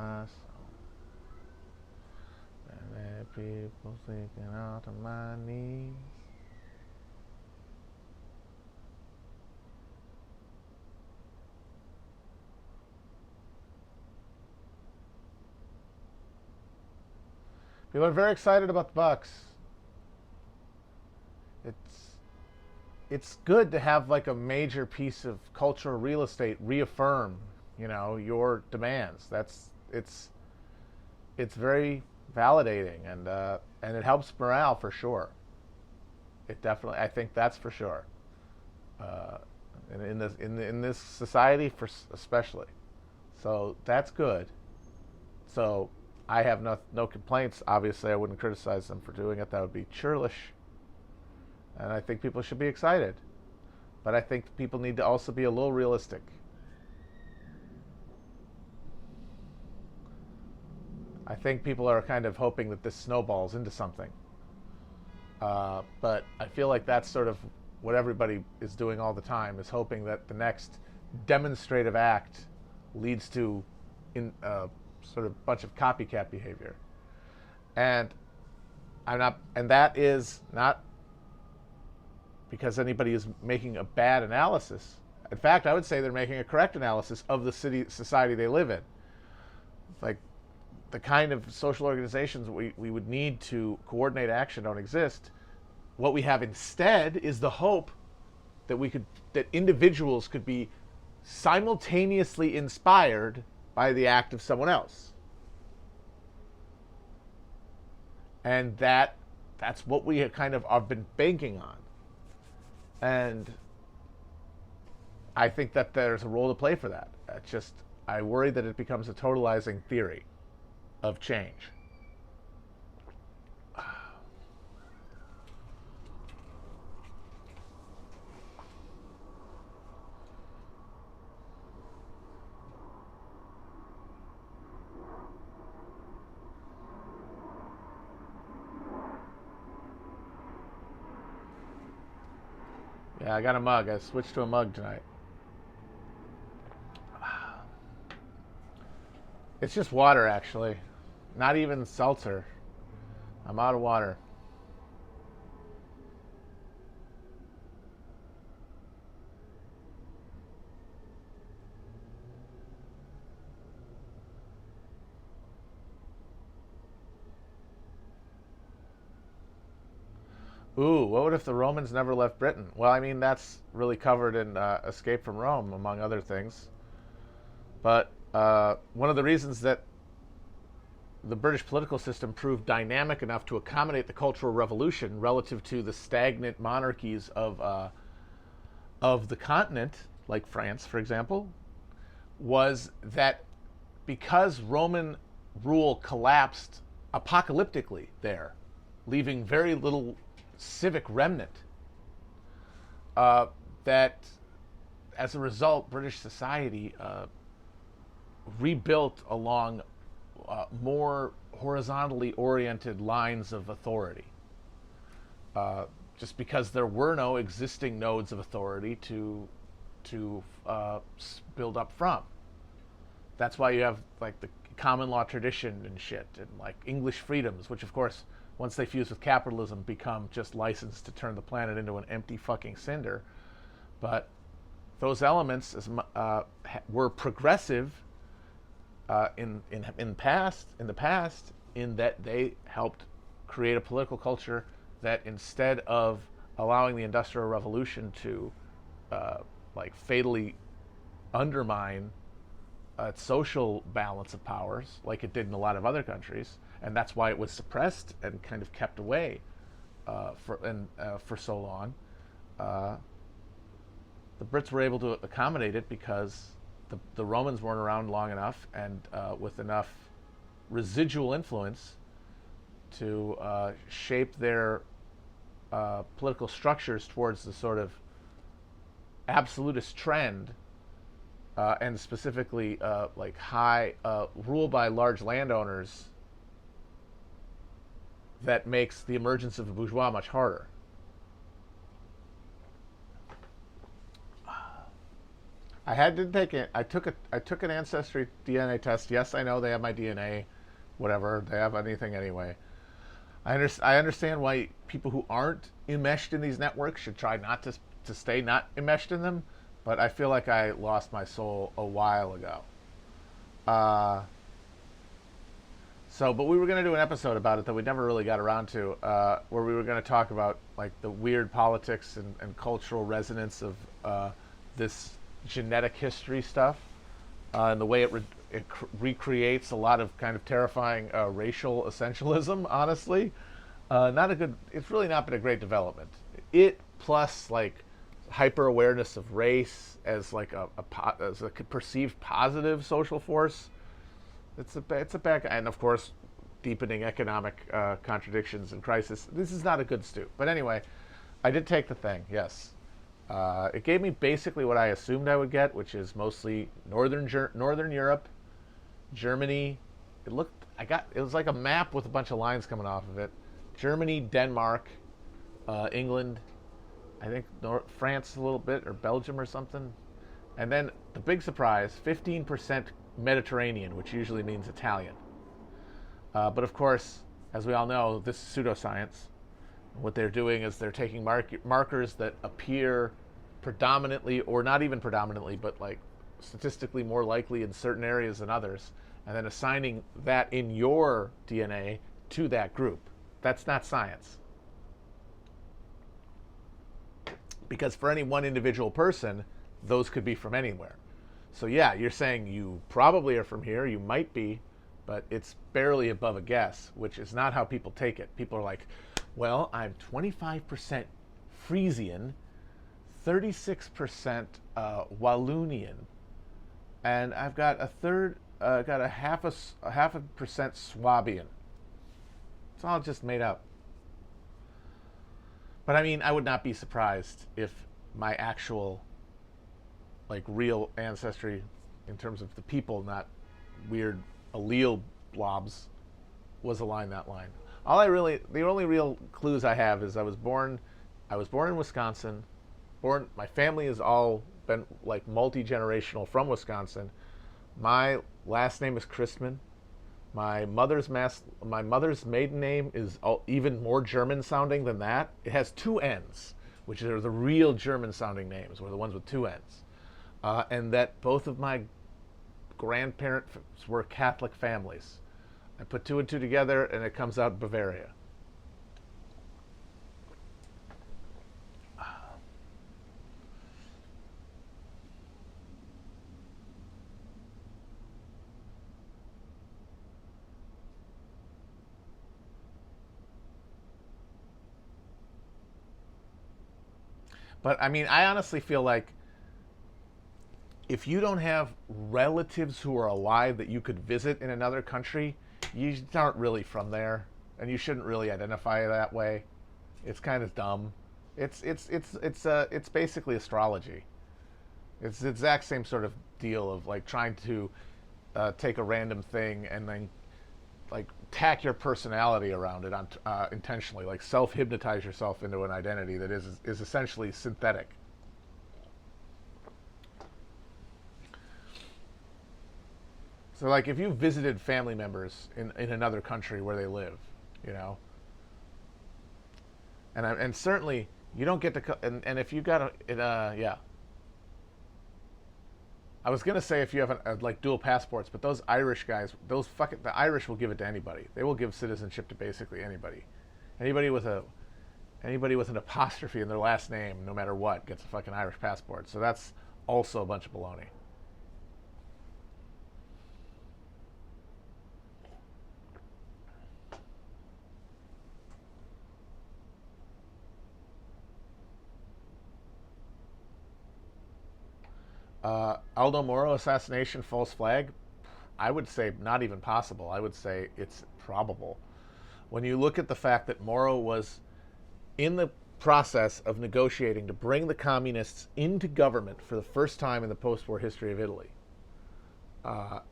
my soul. Many people sinking out of my knees. People are very excited about the Bucks. It's good to have like a major piece of cultural real estate reaffirm, your demands. It's very validating, and it helps morale for sure. It definitely, I think that's for sure. Uh, in this society, for especially, so that's good. So I have no complaints. Obviously, I wouldn't criticize them for doing it. That would be churlish. And I think people should be excited. But I think people need to also be a little realistic. I think people are kind of hoping that this snowballs into something. But I feel like that's sort of what everybody is doing all the time, is hoping that the next demonstrative act leads to sort of bunch of copycat behavior. And that is not because anybody is making a bad analysis. In fact, I would say they're making a correct analysis of the society they live in. Like, the kind of social organizations we would need to coordinate action don't exist. What we have instead is the hope that individuals could be simultaneously inspired by the act of someone else. And that's what we have kind of have been banking on. And I think that there's a role to play for that. I worry that it becomes a totalizing theory of change. Yeah, I got a mug. I switched to a mug tonight. It's just water, actually. Not even seltzer. I'm out of water. Ooh, what would if the Romans never left Britain? Well, I mean, that's really covered in Escape from Rome, among other things. But one of the reasons that the British political system proved dynamic enough to accommodate the Cultural Revolution relative to the stagnant monarchies of the continent, like France, for example, was that because Roman rule collapsed apocalyptically there, leaving very little civic remnant, that as a result, British society rebuilt along more horizontally oriented lines of authority, just because there were no existing nodes of authority to build up from. That's why you have like the common law tradition and shit, and like English freedoms, which of course, once they fuse with capitalism, become just license to turn the planet into an empty fucking cinder. But those elements were progressive in the past, in that they helped create a political culture that, instead of allowing the Industrial Revolution to like fatally undermine social balance of powers, like it did in a lot of other countries, and that's why it was suppressed and kind of kept away for so long. The Brits were able to accommodate it because the Romans weren't around long enough, and with enough residual influence to shape their political structures towards the sort of absolutist trend, and specifically like high rule by large landowners, that makes the emergence of the bourgeois much harder. I had to take it. I took an ancestry DNA test. Yes, I know they have my DNA, whatever. They have anything anyway. I understand why people who aren't enmeshed in these networks should try not to stay not enmeshed in them, but I feel like I lost my soul a while ago. Uh, but we were going to do an episode about it that we never really got around to, where we were going to talk about like the weird politics and cultural resonance of this genetic history stuff, and the way it recreates a lot of kind of terrifying racial essentialism. Honestly, not a good. It's really not been a great development. It plus like hyper awareness of race as like as a perceived positive social force. It's a bad, and of course, deepening economic contradictions and crisis. This is not a good stew. But anyway, I did take the thing. Yes, it gave me basically what I assumed I would get, which is mostly northern Europe, Germany. It was like a map with a bunch of lines coming off of it. Germany, Denmark, England, I think France a little bit, or Belgium or something. And then the big surprise, 15% Mediterranean, which usually means Italian. But of course, as we all know, this is pseudoscience. What they're doing is they're taking markers that appear predominantly, or not even predominantly, but like statistically more likely in certain areas than others, and then assigning that in your DNA to that group. That's not science. Because for any one individual person, those could be from anywhere. So yeah, you're saying you probably are from here, you might be, but it's barely above a guess, which is not how people take it. People are like, well, I'm 25% Frisian, 36% Wallonian, and I've got a half a percent Swabian. It's all just made up. But I mean, I would not be surprised if my actual, like, real ancestry, in terms of the people, not weird allele blobs, was along that line. The only real clues I have is I was born in Wisconsin. My family has all been like multi-generational from Wisconsin. My last name is Christman. My mother's maiden name is even more German sounding than that. It has two N's, which are the real German sounding names, were the ones with two N's. And that both of my grandparents were Catholic families. I put two and two together, and it comes out Bavaria. But I mean, I honestly feel like if you don't have relatives who are alive that you could visit in another country, you aren't really from there, and you shouldn't really identify that way. It's kind of dumb. It's basically astrology. It's the exact same sort of deal of like trying to take a random thing and then like tack your personality around it intentionally, like self-hypnotize yourself into an identity that is essentially synthetic. So like if you visited family members in another country where they live, you know, and certainly you don't get to, and if you got yeah. I was gonna say if you have like dual passports, but those Irish guys, the Irish will give it to anybody. They will give citizenship to basically anybody. Anybody with an apostrophe in their last name, no matter what, gets a fucking Irish passport. So that's also a bunch of baloney. Aldo Moro assassination, false flag. I would say not even possible. I would say it's probable. When you look at the fact that Moro was in the process of negotiating to bring the communists into government for the first time in the post-war history of Italy,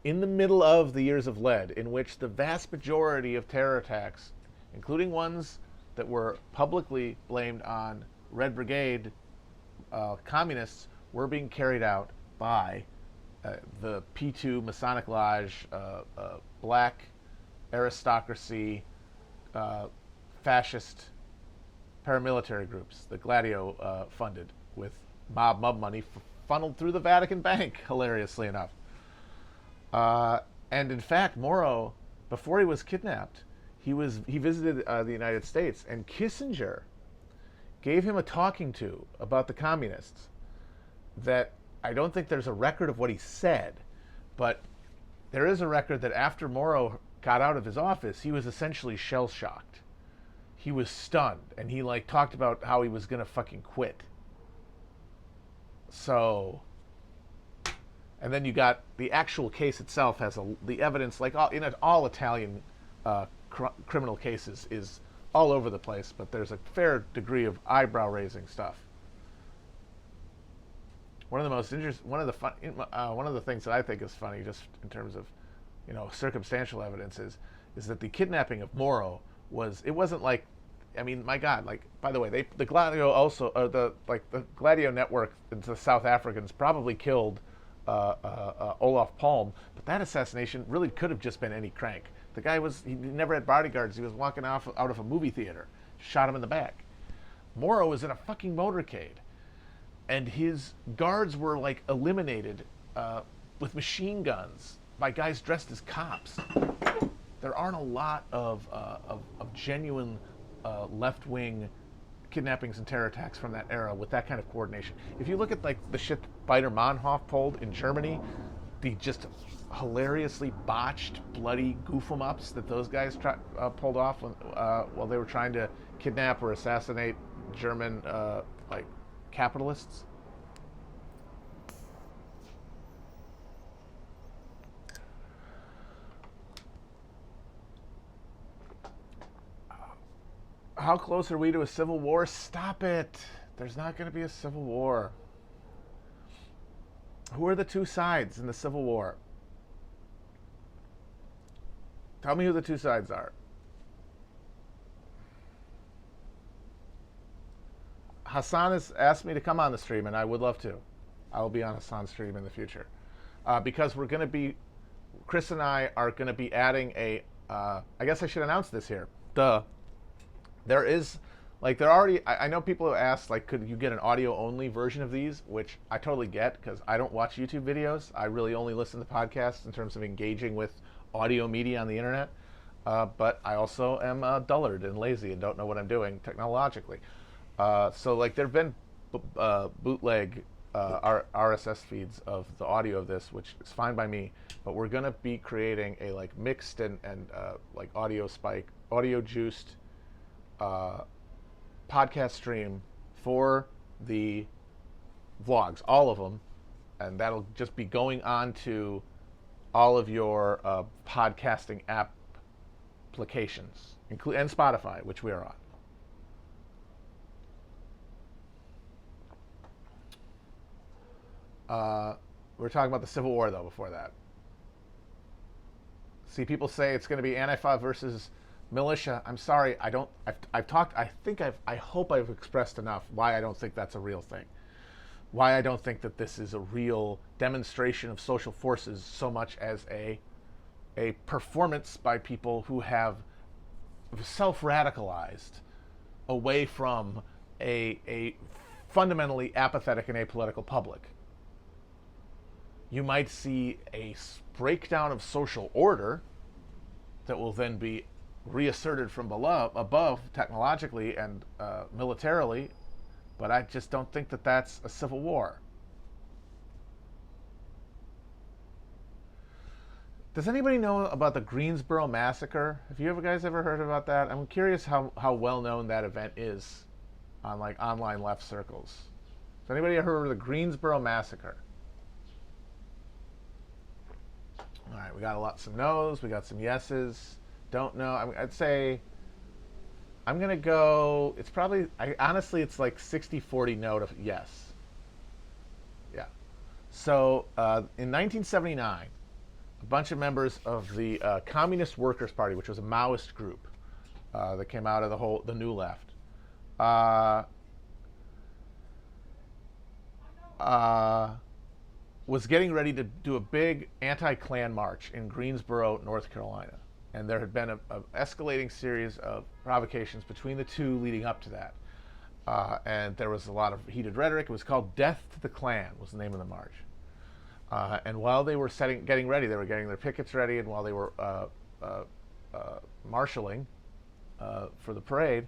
in the middle of the years of lead, in which the vast majority of terror attacks, including ones that were publicly blamed on Red Brigade communists, were being carried out by the P2 Masonic Lodge, black aristocracy, fascist paramilitary groups that Gladio funded with mob money funneled through the Vatican Bank, hilariously enough. And in fact, Moro, before he was kidnapped, he visited the United States, and Kissinger gave him a talking to about the communists that I don't think there's a record of what he said, but there is a record that after Moro got out of his office, he was essentially shell-shocked. He was stunned, and he like talked about how he was gonna fucking quit. So, and then you got the actual case itself has the evidence, like all Italian criminal cases, is all over the place, but there's a fair degree of eyebrow-raising stuff. One of the most interesting, one of the things that I think is funny, just in terms of, circumstantial evidence, is that the kidnapping of Moro wasn't like, I mean, my God, like, by the way, the Gladio also, the Gladio network, the South Africans probably killed Olaf Palme, but that assassination really could have just been any crank. The guy he never had bodyguards. He was walking out of a movie theater, shot him in the back. Moro was in a fucking motorcade, and his guards were like eliminated with machine guns by guys dressed as cops. There aren't a lot of genuine left-wing kidnappings and terror attacks from that era with that kind of coordination. If you look at like the shit Baader-Meinhof pulled in Germany, the just hilariously botched, bloody goof-em-ups that those guys pulled off while they were trying to kidnap or assassinate German capitalists. How close are we to a civil war? Stop it. There's not going to be a civil war. Who are the two sides in the civil war? Tell me who the two sides are. Hassan has asked me to come on the stream, and I would love to. I will be on Hassan's stream in the future. Because we're going to be, Chris and I are going to be adding I guess I should announce this here. There is, I know people have asked, could you get an audio-only version of these, which I totally get, because I don't watch YouTube videos. I really only listen to podcasts in terms of engaging with audio media on the internet. But I also am dullard and lazy and don't know what I'm doing technologically. So, there have been bootleg RSS feeds of the audio of this, which is fine by me, but we're going to be creating a, mixed and audio-juiced podcast stream for the vlogs, all of them, and that'll just be going on to all of your podcasting applications, and Spotify, which we are on. We're talking about the Civil War, though, before that. See, people say it's going to be Antifa versus militia. I'm sorry, I've talked, I hope I've expressed enough why I don't think that's a real thing. Why I don't think that this is a real demonstration of social forces so much as a performance by people who have self-radicalized away from a fundamentally apathetic and apolitical public. You might see a breakdown of social order that will then be reasserted from above technologically and militarily, but I just don't think that that's a civil war. Does anybody know about the Greensboro massacre? Have you guys ever heard about that? I'm curious how well known that event is on online left circles. Has anybody ever heard of the Greensboro massacre? All right, we got some no's, we got some yeses. Don't know. I'd say I'm going to go, it's probably, honestly, it's like 60-40 no to yes. Yeah. So in 1979, a bunch of members of the Communist Workers' Party, which was a Maoist group that came out of the New Left, was getting ready to do a big anti-Klan march in Greensboro, North Carolina. And there had been a escalating series of provocations between the two leading up to that. And there was a lot of heated rhetoric. It was called Death to the Klan was the name of the march. And while they were getting ready, they were getting their pickets ready, and while they were marshaling for the parade,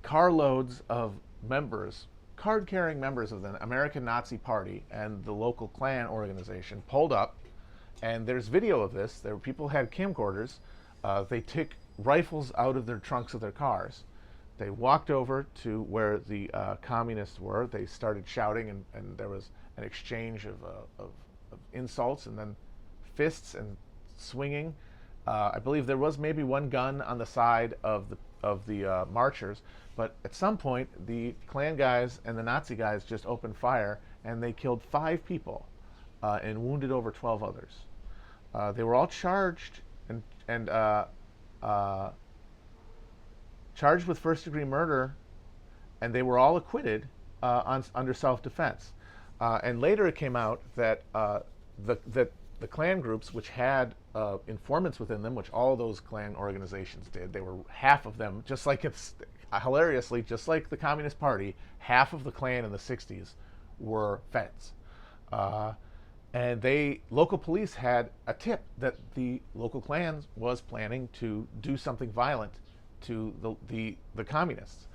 carloads of members, card-carrying members of the American Nazi Party and the local Klan organization pulled up, and there's video of this. People had camcorders. They took rifles out of their trunks of their cars. They walked over to where the communists were. They started shouting, and there was an exchange of insults, and then fists and swinging. I believe there was maybe one gun on the side of the marchers, but at some point the Klan guys and the Nazi guys just opened fire, and they killed 5 people and wounded over 12 others. They were all charged and charged with first-degree murder, and they were all acquitted under self-defense. And later it came out that the Klan groups, which had informants within them, which all those Klan organizations did, they were half of them, just like it's hilariously, just like the Communist Party, half of the Klan in the 60s were feds. And local police had a tip that the local Klan was planning to do something violent to the communists.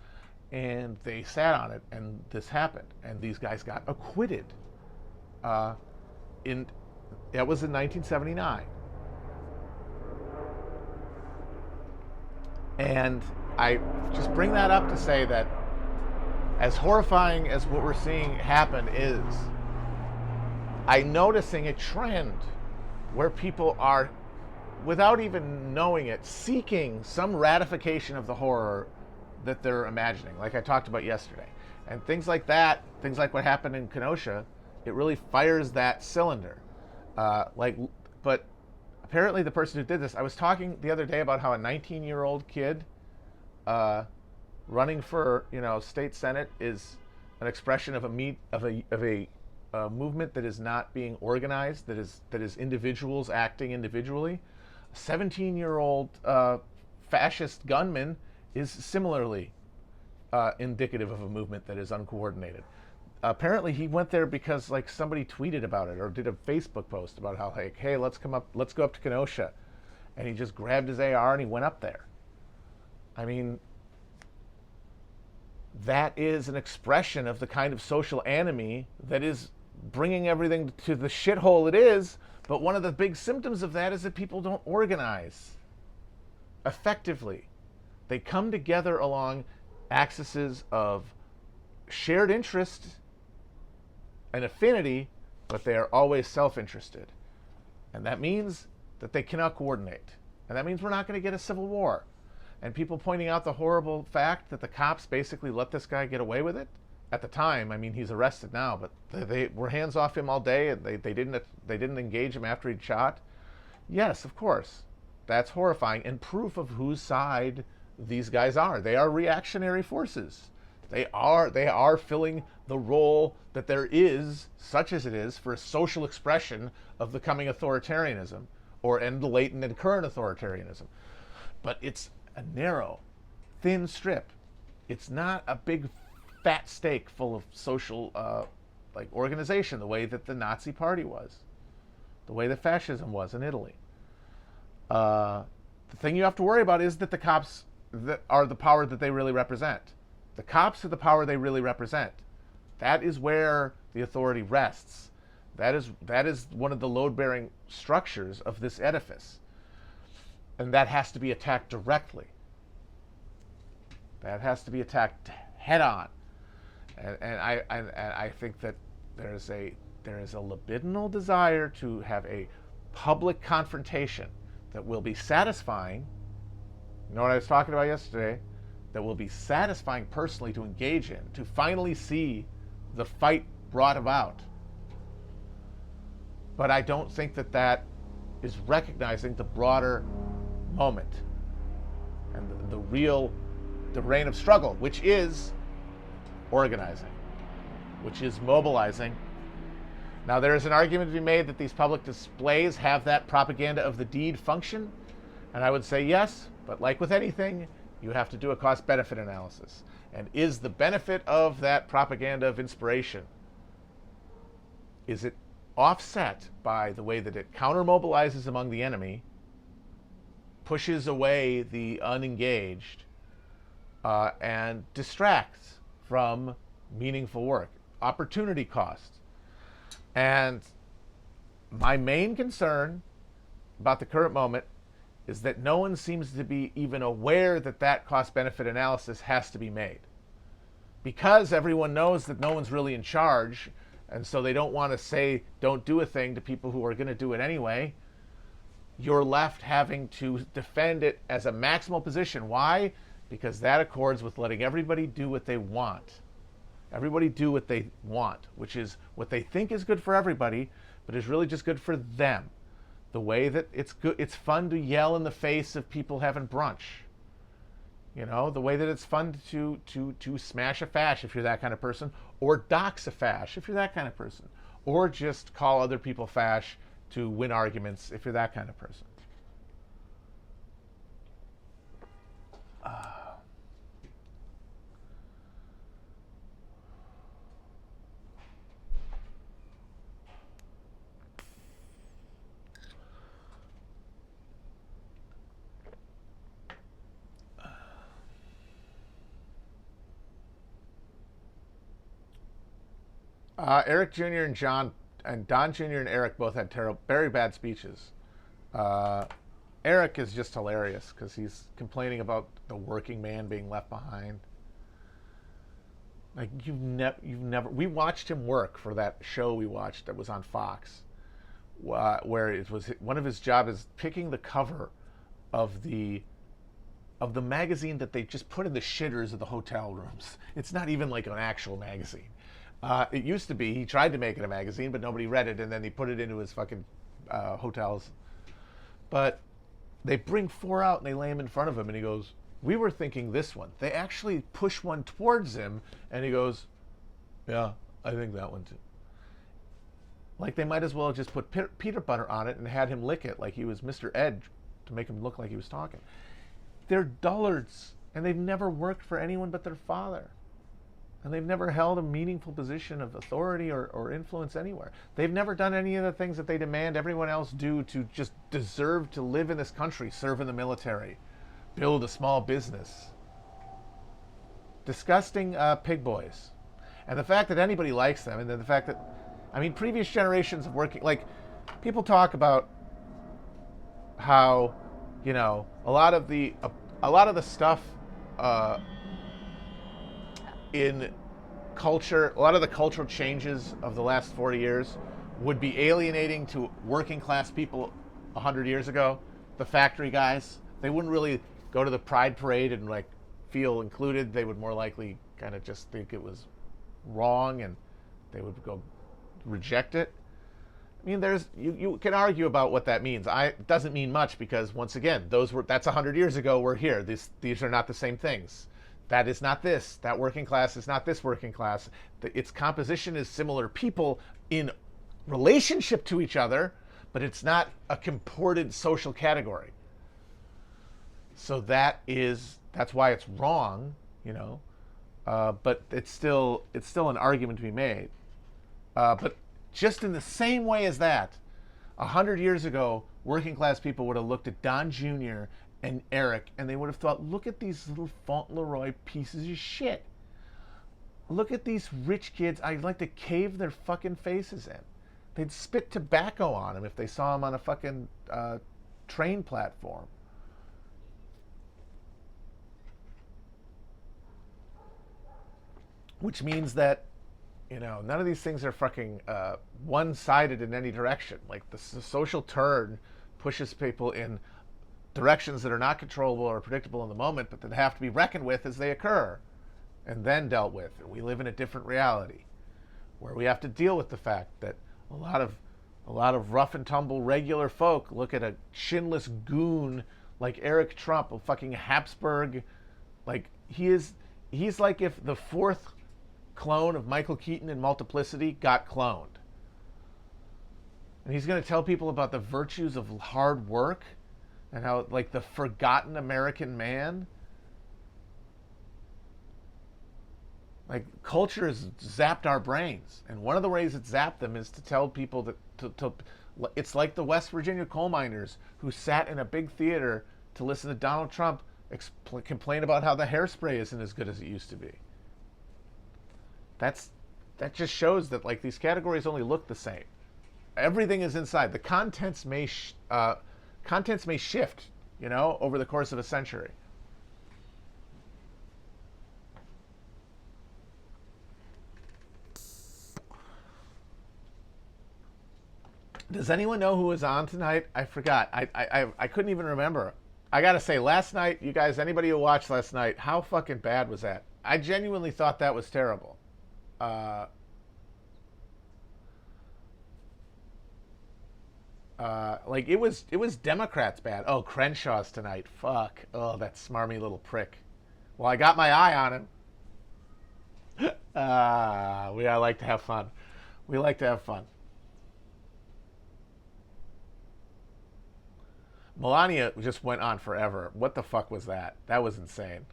And they sat on it, and this happened, and these guys got acquitted. That was in 1979. And I just bring that up to say that as horrifying as what we're seeing happen is, I'm noticing a trend where people are, without even knowing it, seeking some ratification of the horror that they're imagining, like I talked about yesterday. And things like that, things like what happened in Kenosha, it really fires that cylinder. But apparently the person who did this, I was talking the other day about how a 19-year-old kid running for state senate is an expression of a movement that is not being organized, that is individuals acting individually. A 17-year-old fascist gunman is similarly indicative of a movement that is uncoordinated. Apparently he went there because somebody tweeted about it or did a Facebook post about how hey, let's go up to Kenosha, and he just grabbed his AR and he went up there. I mean, that is an expression of the kind of social enemy that is bringing everything to the shithole it is. But one of the big symptoms of that is that people don't organize effectively. They come together along axes of shared interest and affinity, but they are always self-interested. And that means that they cannot coordinate. And that means we're not going to get a civil war. And people pointing out the horrible fact that the cops basically let this guy get away with it. At the time, I mean, he's arrested now, but they were hands off him all day, and they didn't engage him after he'd shot. Yes, of course. That's horrifying and proof of whose side these guys are. They are reactionary forces. They are filling the role that there is, such as it is, for a social expression of the coming authoritarianism, and the latent and current authoritarianism. But it's a narrow, thin strip. It's not a big, fat steak full of social organization, the way that the Nazi Party was, the way that fascism was in Italy. The thing you have to worry about is that the cops that are the power that they really represent. The cops are the power they really represent. That is where the authority rests. That is one of the load-bearing structures of this edifice. And that has to be attacked directly. That has to be attacked head-on. And I think that there is a libidinal desire to have a public confrontation that will be satisfying. You know what I was talking about yesterday? That will be satisfying personally to engage in, to finally see the fight brought about. But I don't think that is recognizing the broader moment and the reign of struggle, which is organizing, which is mobilizing, Now, there is an argument to be made that these public displays have that propaganda of the deed function, and I would say yes, but like with anything, you have to do a cost-benefit analysis. And is the benefit of that propaganda of inspiration, is it offset by the way that it counter-mobilizes among the enemy, pushes away the unengaged, and distracts from meaningful work? Opportunity cost. And my main concern about the current moment is that no one seems to be even aware that that cost-benefit analysis has to be made. Because everyone knows that no one's really in charge, and so they don't want to say don't do a thing to people who are going to do it anyway, you're left having to defend it as a maximal position. Why? Because that accords with letting everybody do what they want. Everybody do what they want, which is what they think is good for everybody, but is really just good for them. The way that it's fun to yell in the face of people having brunch. You know, the way that it's fun to smash a fash if you're that kind of person, or dox a fash if you're that kind of person, or just call other people fash to win arguments if you're that kind of person. Eric Jr. and Don Jr. and Eric both had very bad speeches. Eric is just hilarious because he's complaining about the working man being left behind. Like you've never. We watched him work for that show we watched that was on Fox, where it was one of his jobs is picking the cover of the magazine that they just put in the shitters of the hotel rooms. It's not even like an actual magazine. It used to be. He tried to make it a magazine, but nobody read it, and then he put it into his fucking hotels. But they bring 4 out, and they lay him in front of him, and he goes, "We were thinking this one." They actually push one towards him, and he goes, "Yeah, I think that one too." Like they might as well have just put peanut butter on it and had him lick it like he was Mr. Ed to make him look like he was talking. They're dullards, and they've never worked for anyone but their father. And they've never held a meaningful position of authority or influence anywhere. They've never done any of the things that they demand everyone else do to just deserve to live in this country, serve in the military, build a small business. Disgusting pig boys. And the fact that anybody likes them, and then the fact that, I mean, previous generations of working, like, people talk about how, you know, a lot of the stuff in culture, a lot of the cultural changes of the last 40 years would be alienating to working class people 100 years ago. The factory guys, they wouldn't really go to the pride parade and like feel included. They would more likely kind of just think it was wrong and they would go reject it. I mean, you can argue about what that means. It doesn't mean much because once again, that's 100 years ago. We're here. These are not the same things. That is not this. That working class is not this working class. Its composition is similar people in relationship to each other, but it's not a comported social category. So that's why it's wrong, you know. But it's still an argument to be made. But just in the same way as that, 100 years ago, working class people would have looked at Don Jr. and Eric, and they would have thought, look at these little Fauntleroy pieces of shit. Look at these rich kids. I'd like to cave their fucking faces in. They'd spit tobacco on them if they saw them on a fucking train platform. Which means that, you know, none of these things are fucking one-sided in any direction. Like the social turn pushes people in directions that are not controllable or predictable in the moment, but that have to be reckoned with as they occur and then dealt with. And we live in a different reality where we have to deal with the fact that a lot of rough and tumble regular folk look at a chinless goon like Eric Trump, a fucking Habsburg. Like he's like if the 4th clone of Michael Keaton in Multiplicity got cloned. And he's going to tell people about the virtues of hard work and how, like, the forgotten American man. Like, culture has zapped our brains. And one of the ways it zapped them is to tell people that, it's like the West Virginia coal miners who sat in a big theater to listen to Donald Trump complain about how the hairspray isn't as good as it used to be. That just shows that, like, these categories only look the same. Everything is inside. The contents may shift, you know, over the course of a century. Does anyone know who was on tonight? I forgot. I couldn't even remember. I gotta say, last night, you guys, anybody who watched last night, how fucking bad was that? I genuinely thought that was terrible. Like, it was Democrats bad. Oh, Crenshaw's tonight. Fuck. Oh, that smarmy little prick. Well, I got my eye on him. I like to have fun. We like to have fun. Melania just went on forever. What the fuck was that? That was insane.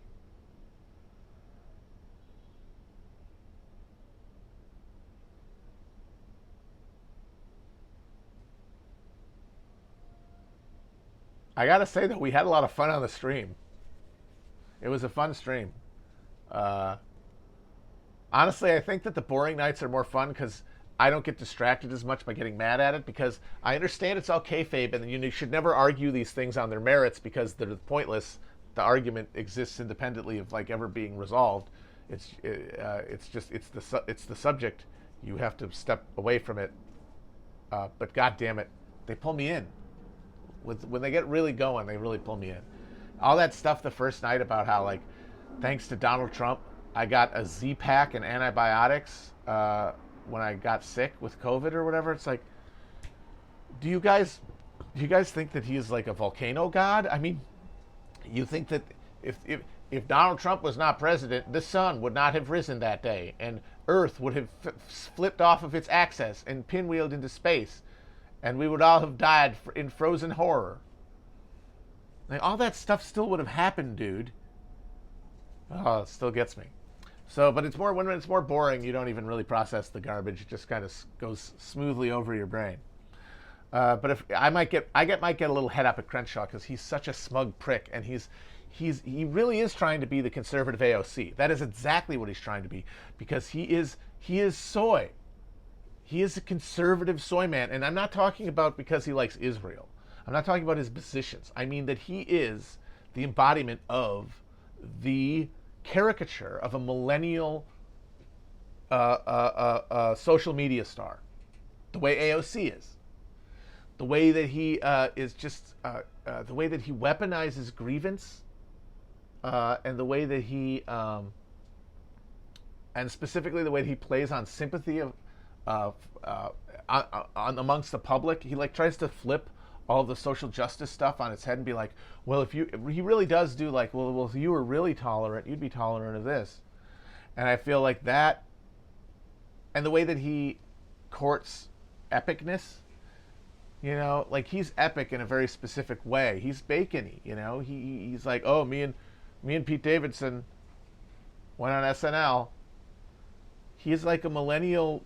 I gotta say that we had a lot of fun on the stream. It was a fun stream. Honestly, I think that the boring nights are more fun because I don't get distracted as much by getting mad at it, because I understand it's all kayfabe and you should never argue these things on their merits because they're pointless. The argument exists independently of, like, ever being resolved. It's the subject. You have to step away from it. But god damn it, they pull me in. When they get really going, they really pull me in. All that stuff the first night about how, like, thanks to Donald Trump, I got a Z-Pack and antibiotics when I got sick with COVID or whatever. It's like, do you guys think that he's like a volcano god? I mean, you think that if Donald Trump was not president, the sun would not have risen that day, and Earth would have flipped off of its axis and pinwheeled into space, and we would all have died in frozen horror. Like, all that stuff still would have happened, dude. Oh, it still gets me. So, but it's more, when it's more boring, you don't even really process the garbage. It just kind of goes smoothly over your brain. But if I might get a little head up at Crenshaw because he's such a smug prick, and he really is trying to be the conservative AOC. That is exactly what he's trying to be, because he is soy. He is a conservative soy man, and I'm not talking about because he likes Israel. I'm not talking about his positions. I mean that he is the embodiment of the caricature of a millennial social media star, the way AOC is, the way that he is just the way that he weaponizes grievance, and the way that he and specifically the way that he plays on sympathy of amongst the public. He, like, tries to flip all of the social justice stuff on its head and be like, well, he really does do, like, well, if you were really tolerant, you'd be tolerant of this. And I feel like that, and the way that he courts epicness, you know, like, he's epic in a very specific way. He's bacony, you know. He's like, oh, me and Pete Davidson went on SNL. He's like a millennial.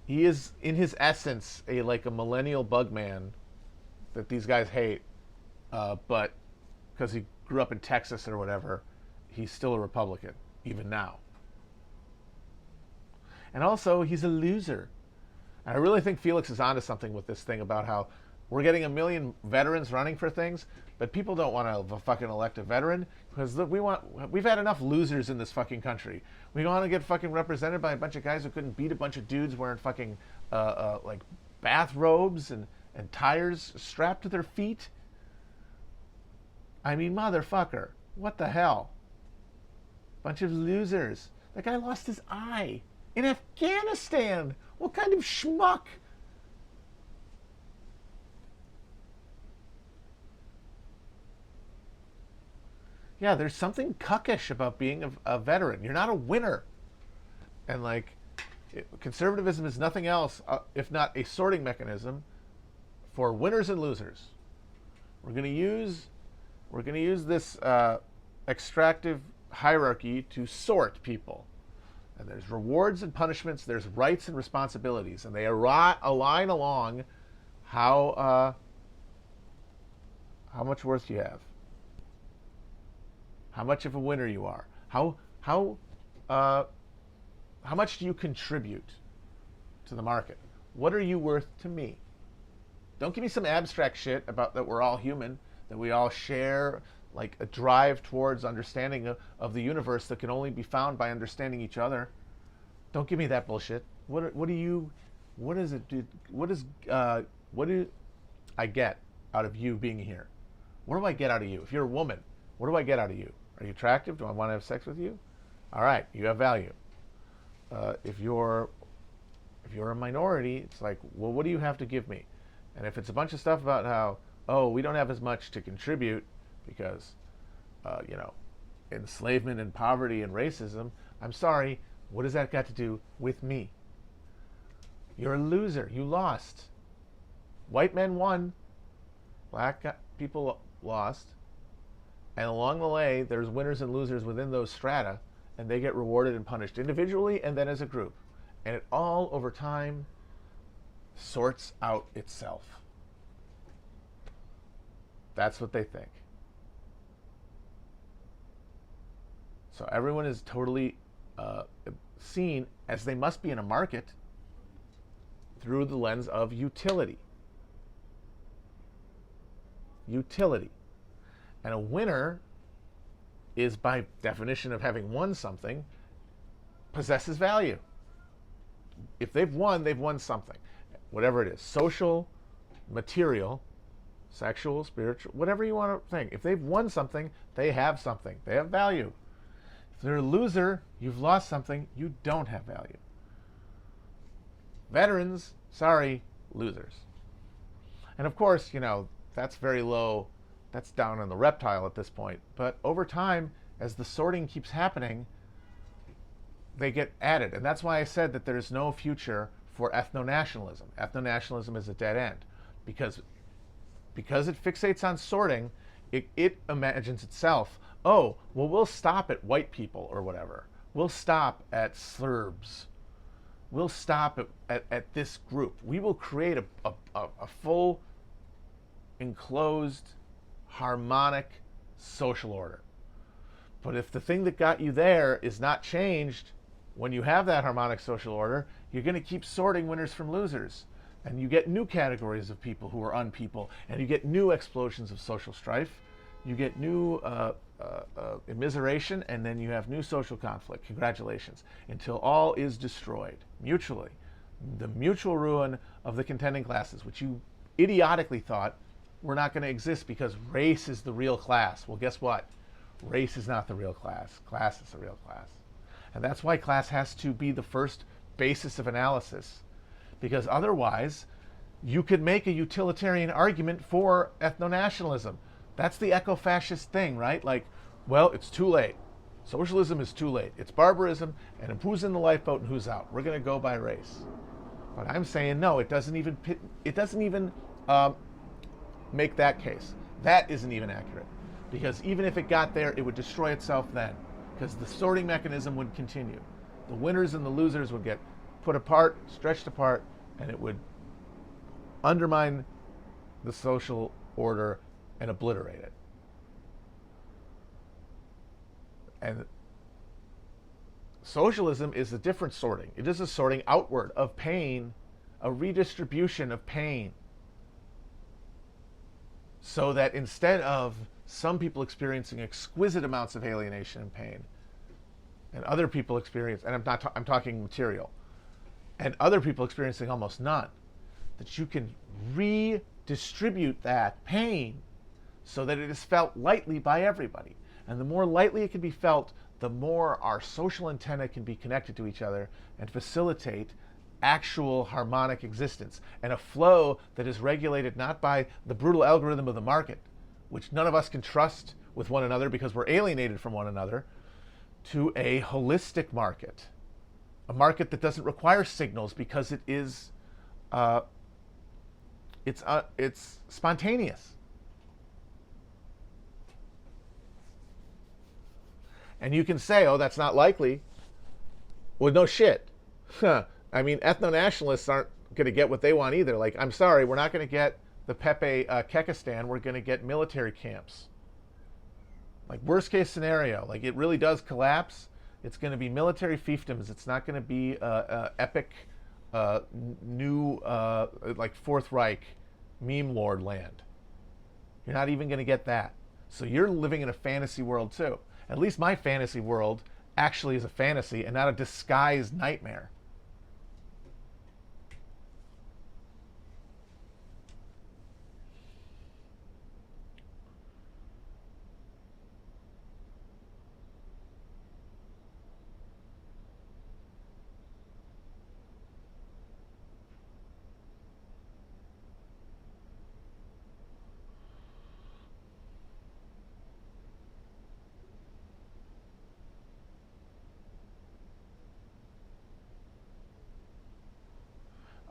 He is, in his essence, like a millennial bug man that these guys hate, but because he grew up in Texas or whatever, he's still a Republican, even now. And also, he's a loser. And I really think Felix is onto something with this thing about how we're getting 1 million veterans running for things, but people don't want to fucking elect a veteran, because we've had enough losers in this fucking country. We want to get fucking represented by a bunch of guys who couldn't beat a bunch of dudes wearing fucking like bathrobes and tires strapped to their feet. I mean, motherfucker, what the hell? Bunch of losers. That guy lost his eye in Afghanistan. What kind of schmuck? Yeah, there's something cuckish about being a veteran. You're not a winner. And, like, Conservatism is nothing else if not a sorting mechanism for winners and losers. We're going to use this extractive hierarchy to sort people. And there's rewards and punishments, there's rights and responsibilities, and they align along how much worth you have, how much of a winner you are, how much do you contribute to the market? What are you worth to me? Don't give me some abstract shit about that we're all human, that we all share like a drive towards understanding of the universe that can only be found by understanding each other. Don't give me that bullshit. What do I get out of you being here? What do I get out of you? If you're a woman, what do I get out of you? Are you attractive? Do I want to have sex with you? All right, you have value. If you're a minority, it's like, well, what do you have to give me? And if it's a bunch of stuff about how, oh, we don't have as much to contribute because, enslavement and poverty and racism, I'm sorry, what has that got to do with me? You're a loser. You lost. White men won. Black people lost. And along the way, there's winners and losers within those strata, and they get rewarded and punished individually and then as a group. And it all, over time, sorts out itself. That's what they think. So everyone is totally seen as they must be in a market through the lens of utility. Utility. And a winner is, by definition of having won something, possesses value. If they've won something. Whatever it is. Social, material, sexual, spiritual, whatever you want to think. If they've won something, they have something. They have value. If they're a loser, you've lost something, you don't have value. Veterans, sorry, losers. And of course, that's very low. That's down in the reptile at this point. But over time, as the sorting keeps happening, they get added. And that's why I said that there's no future for ethno-nationalism. Ethno-nationalism is a dead end. Because it fixates on sorting, it imagines itself, oh, well, we'll stop at white people or whatever. We'll stop at Serbs. We'll stop at this group. We will create a full, enclosed, harmonic social order. But if the thing that got you there is not changed, when you have that harmonic social order, you're going to keep sorting winners from losers. And you get new categories of people who are unpeople, and you get new explosions of social strife. You get new immiseration, and then you have new social conflict. Congratulations. Until all is destroyed, mutually. The mutual ruin of the contending classes, which you idiotically thought were not going to exist because race is the real class. Well, guess what? Race is not the real class. Class is the real class. And that's why class has to be the first basis of analysis. Because otherwise, you could make a utilitarian argument for ethno-nationalism. That's the eco-fascist thing, right? Like, well, it's too late. Socialism is too late. It's barbarism, and who's in the lifeboat and who's out? We're going to go by race. But I'm saying no. It doesn't even make that case. That isn't even accurate, because even if it got there, it would destroy itself then, because the sorting mechanism would continue. The winners and the losers would get put apart, stretched apart, and it would undermine the social order and obliterate it. And socialism is a different sorting. It is a sorting outward of pain, a redistribution of pain. So that instead of some people experiencing exquisite amounts of alienation and pain, and other people experience, and I'm talking material, and other people experiencing almost none, that you can redistribute that pain so that it is felt lightly by everybody. And the more lightly it can be felt, the more our social antennae can be connected to each other and facilitate actual harmonic existence, and a flow that is regulated not by the brutal algorithm of the market, which none of us can trust with one another because we're alienated from one another, to a holistic market a market that doesn't require signals because it is it's spontaneous. And you can say, oh, that's not likely. Well, no shit. I mean, ethno-nationalists aren't going to get what they want either. Like, I'm sorry, we're not going to get the Pepe Kekistan. We're going to get military camps. Like, worst case scenario, like it really does collapse, it's going to be military fiefdoms. It's not going to be epic, new, like Fourth Reich, meme lord land. You're not even going to get that. So you're living in a fantasy world too. At least my fantasy world actually is a fantasy and not a disguised nightmare.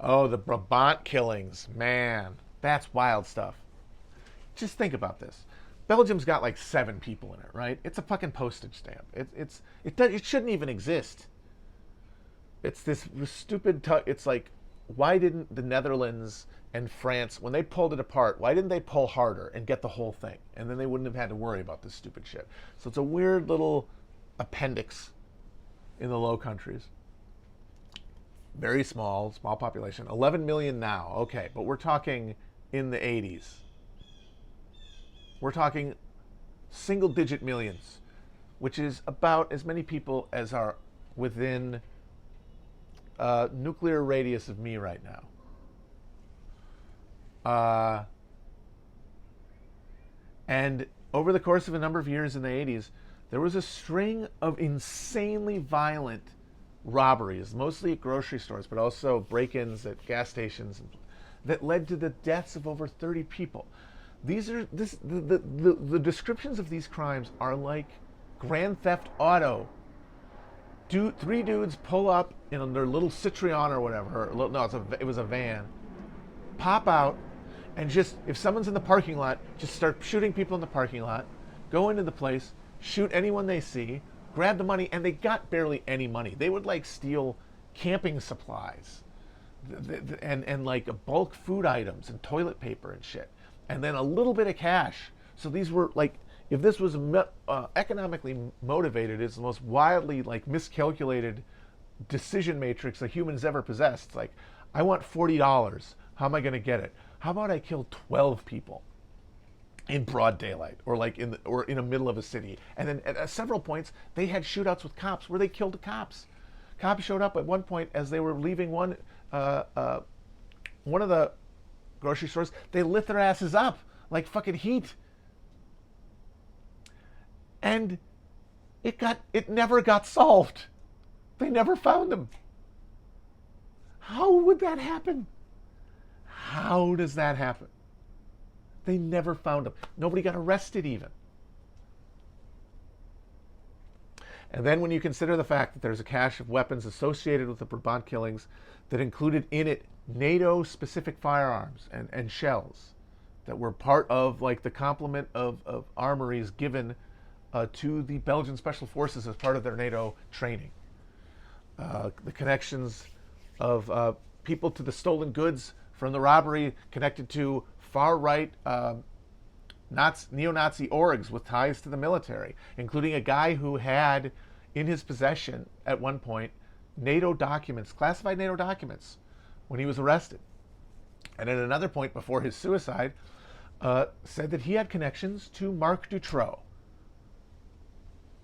Oh, the Brabant killings, man, that's wild stuff. Just think about this. Belgium's got like 7 people in it, right? It's a fucking postage stamp. It shouldn't even exist. It's this stupid. It's like, why didn't the Netherlands and France, when they pulled it apart, why didn't they pull harder and get the whole thing? And then they wouldn't have had to worry about this stupid shit. So it's a weird little appendix in the Low Countries. Very small population. 11 million now. Okay, but we're talking in the 80s. We're talking single-digit millions, which is about as many people as are within nuclear radius of me right now. And over the course of a number of years in the 80s, there was a string of insanely violent robberies, mostly at grocery stores, but also break-ins at gas stations, that led to the deaths of over 30 people. These are the descriptions of these crimes are like Grand Theft Auto. 3 dudes pull up in their little Citroen or whatever. No, it was a van. Pop out, and just, if someone's in the parking lot, just start shooting people in the parking lot. Go into the place, shoot anyone they see, grab the money, and they got barely any money. They would like steal camping supplies, and like bulk food items and toilet paper and shit, and then a little bit of cash. So these were like, if this was economically motivated, it's the most wildly like miscalculated decision matrix a human's ever possessed. It's like, I want $40. How am I going to get it? How about I kill 12 people in broad daylight, or like in the middle of a city? And then at several points they had shootouts with cops where they killed the cops. Cops showed up at one point as they were leaving one of the grocery stores. They lit their asses up like fucking heat. And it never got solved. They never found him. How would that happen? How does that happen? They never found him. Nobody got arrested even. And then when you consider the fact that there's a cache of weapons associated with the Brabant killings that included in it NATO-specific firearms and shells that were part of like the complement of armories given to the Belgian Special Forces as part of their NATO training. The connections of people to the stolen goods from the robbery connected to far-right neo-Nazi orgs with ties to the military, including a guy who had in his possession at one point NATO documents, classified NATO documents, when he was arrested. And at another point before his suicide, said that he had connections to Marc Dutroux.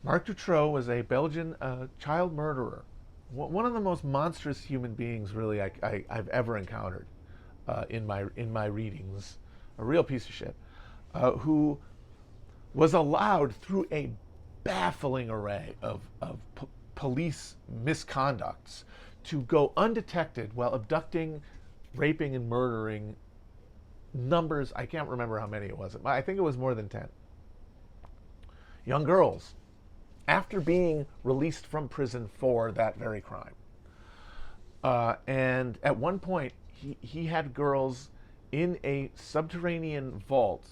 Marc Dutroux was a Belgian child murderer, one of the most monstrous human beings really I've ever encountered in my readings. A real piece of shit, who was allowed through a baffling array of police misconducts to go undetected while abducting, raping, and murdering numbers. I can't remember how many it was. I think it was more than 10. Young girls, after being released from prison for that very crime. And at one point, he had girls in a subterranean vault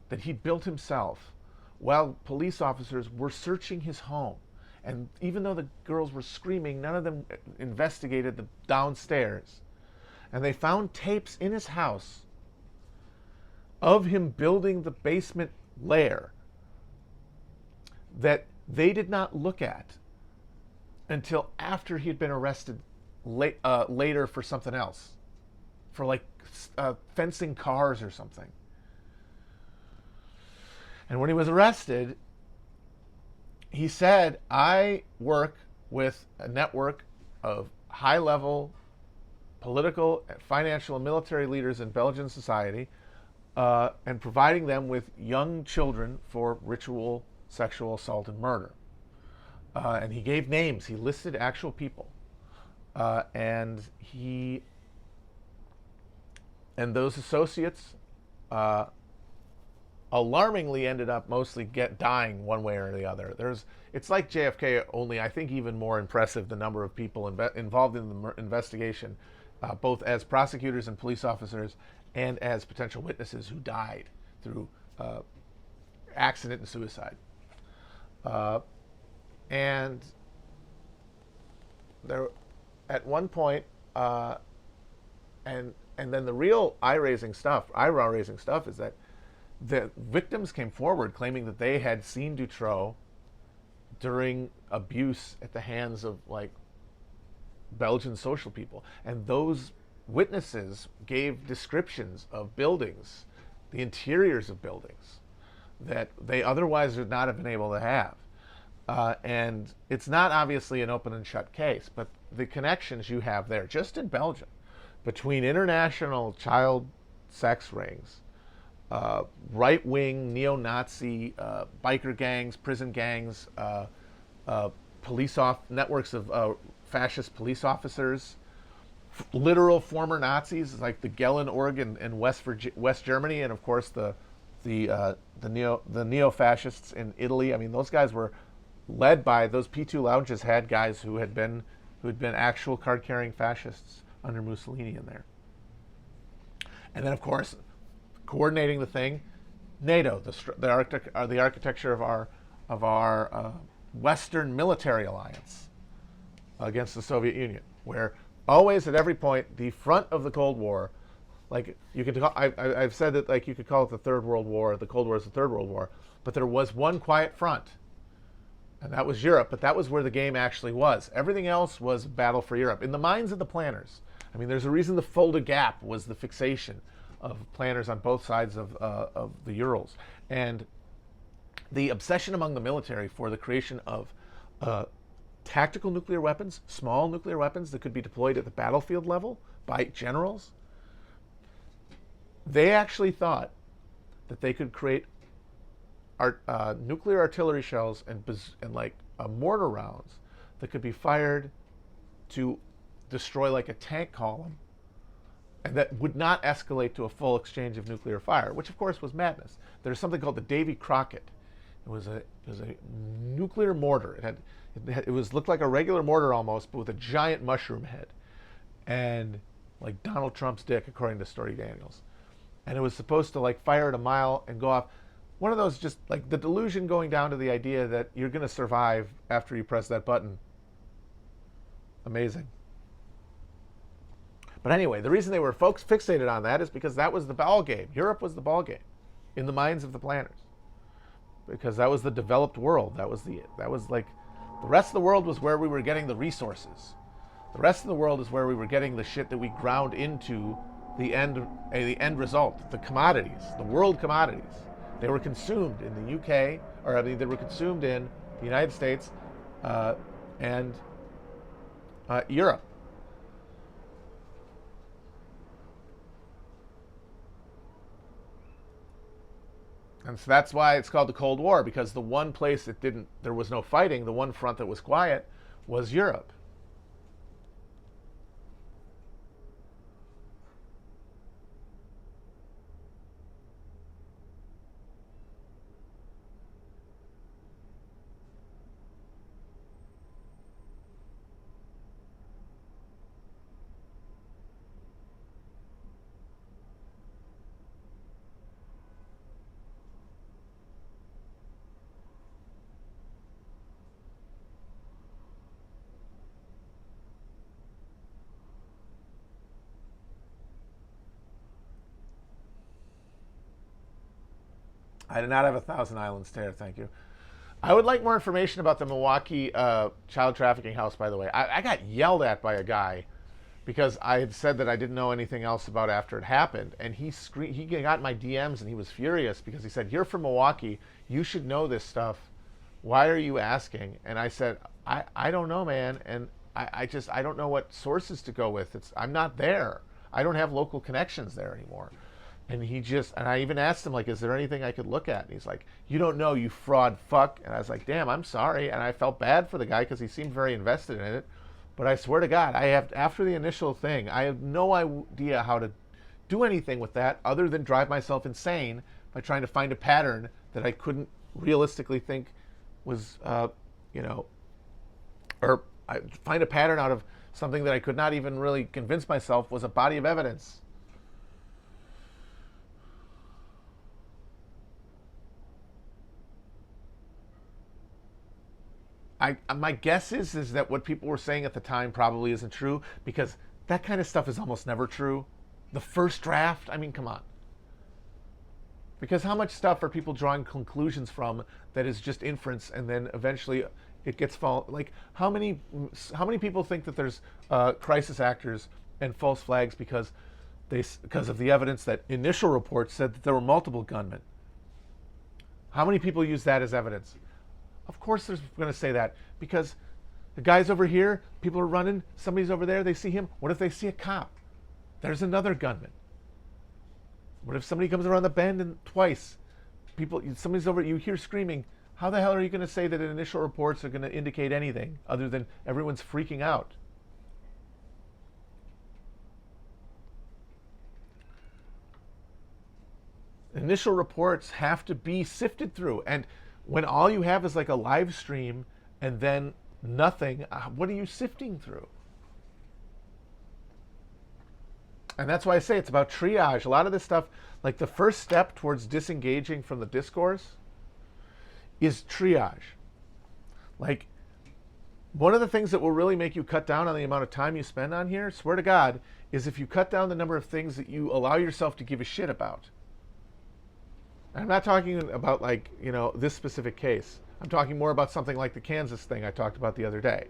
that he'd built himself while police officers were searching his home. And even though the girls were screaming, none of them investigated the downstairs. And they found tapes in his house of him building the basement lair that they did not look at until after he had been arrested later for something else, for like fencing cars or something. And when he was arrested, he said, I work with a network of high-level political, financial, and military leaders in Belgian society, and providing them with young children for ritual sexual assault and murder. And he gave names. He listed actual people. And those associates alarmingly ended up mostly dying one way or the other. It's like JFK, only I think even more impressive, the number of people involved in the investigation, both as prosecutors and police officers and as potential witnesses who died through accident and suicide. And there, at one point, and then the real eyebrow-raising stuff is that the victims came forward claiming that they had seen Dutroux during abuse at the hands of like Belgian social people, and those witnesses gave descriptions of buildings, the interiors of buildings, that they otherwise would not have been able to have. And it's not obviously an open and shut case, but the connections you have there, just in Belgium, between international child sex rings, right-wing neo-Nazi biker gangs, prison gangs, networks of fascist police officers, literal former Nazis like the Gehlen org in West Germany, and of course the neo-fascists in Italy. I mean, those guys were led by, those P2 lounges had guys who had been actual card-carrying fascists under Mussolini in there. And then, of course, coordinating the thing, NATO, the architecture of our Western military alliance against the Soviet Union, where always at every point the front of the Cold War, like you could, I've said that like you could call it the Third World War, the Cold War is the Third World War, but there was one quiet front, and that was Europe. But that was where the game actually was. Everything else was battle for Europe in the minds of the planners. I mean, there's a reason the Fulda Gap was the fixation of planners on both sides of the Urals, and the obsession among the military for the creation of tactical nuclear weapons, small nuclear weapons that could be deployed at the battlefield level by generals. They actually thought that they could create nuclear artillery shells and like mortar rounds that could be fired to destroy like a tank column, and that would not escalate to a full exchange of nuclear fire, which of course was madness. There's something called the Davy Crockett. It was a nuclear mortar. It looked like a regular mortar almost, but with a giant mushroom head, and like Donald Trump's dick, according to Stormy Daniels. And it was supposed to like fire at a mile and go off. One of those, just like the delusion going down to the idea that you're going to survive after you press that button. Amazing. But anyway, the reason they were fixated on that is because that was the ball game. Europe was the ball game in the minds of the planners, because that was the developed world. That was like the rest of the world was where we were getting the resources. The rest of the world is where we were getting the shit that we ground into the end result, the commodities, the world commodities. They were consumed in the UK, or I mean, they were consumed in the United States and Europe. And so that's why it's called the Cold War, because the one place there was no fighting, the one front that was quiet was Europe. I did not have a Thousand Island stare, thank you. I would like more information about the Milwaukee child trafficking house, by the way. I got yelled at by a guy because I had said that I didn't know anything else about after it happened. And he got my DMs and he was furious because he said, "You're from Milwaukee. You should know this stuff. Why are you asking?" And I said, I don't know, man. And I don't know what sources to go with. I'm not there. I don't have local connections there anymore. And and I even asked him, like, is there anything I could look at? And he's like, "You don't know, you fraud fuck." And I was like, damn, I'm sorry. And I felt bad for the guy because he seemed very invested in it. But I swear to God, after the initial thing, I have no idea how to do anything with that other than drive myself insane by trying to find a pattern that I couldn't realistically think was, or I find a pattern out of something that I could not even really convince myself was a body of evidence. My guess is that what people were saying at the time probably isn't true, because that kind of stuff is almost never true. The first draft, I mean, come on. Because how much stuff are people drawing conclusions from that is just inference, and then eventually it gets like how many people think that there's crisis actors and false flags because of the evidence that initial reports said that there were multiple gunmen? How many people use that as evidence? Of course they're going to say that, because the guy's over here, people are running, somebody's over there, they see him. What if they see a cop? There's another gunman. What if somebody comes around the bend and twice? Somebody's over, you hear screaming. How the hell are you going to say that initial reports are going to indicate anything other than everyone's freaking out? Initial reports have to be sifted through, and when all you have is like a live stream and then nothing, what are you sifting through? And that's why I say it's about triage. A lot of this stuff, like the first step towards disengaging from the discourse is triage. Like, one of the things that will really make you cut down on the amount of time you spend on here, swear to God, is if you cut down the number of things that you allow yourself to give a shit about. I'm not talking about, like, this specific case. I'm talking more about something like the Kansas thing I talked about the other day.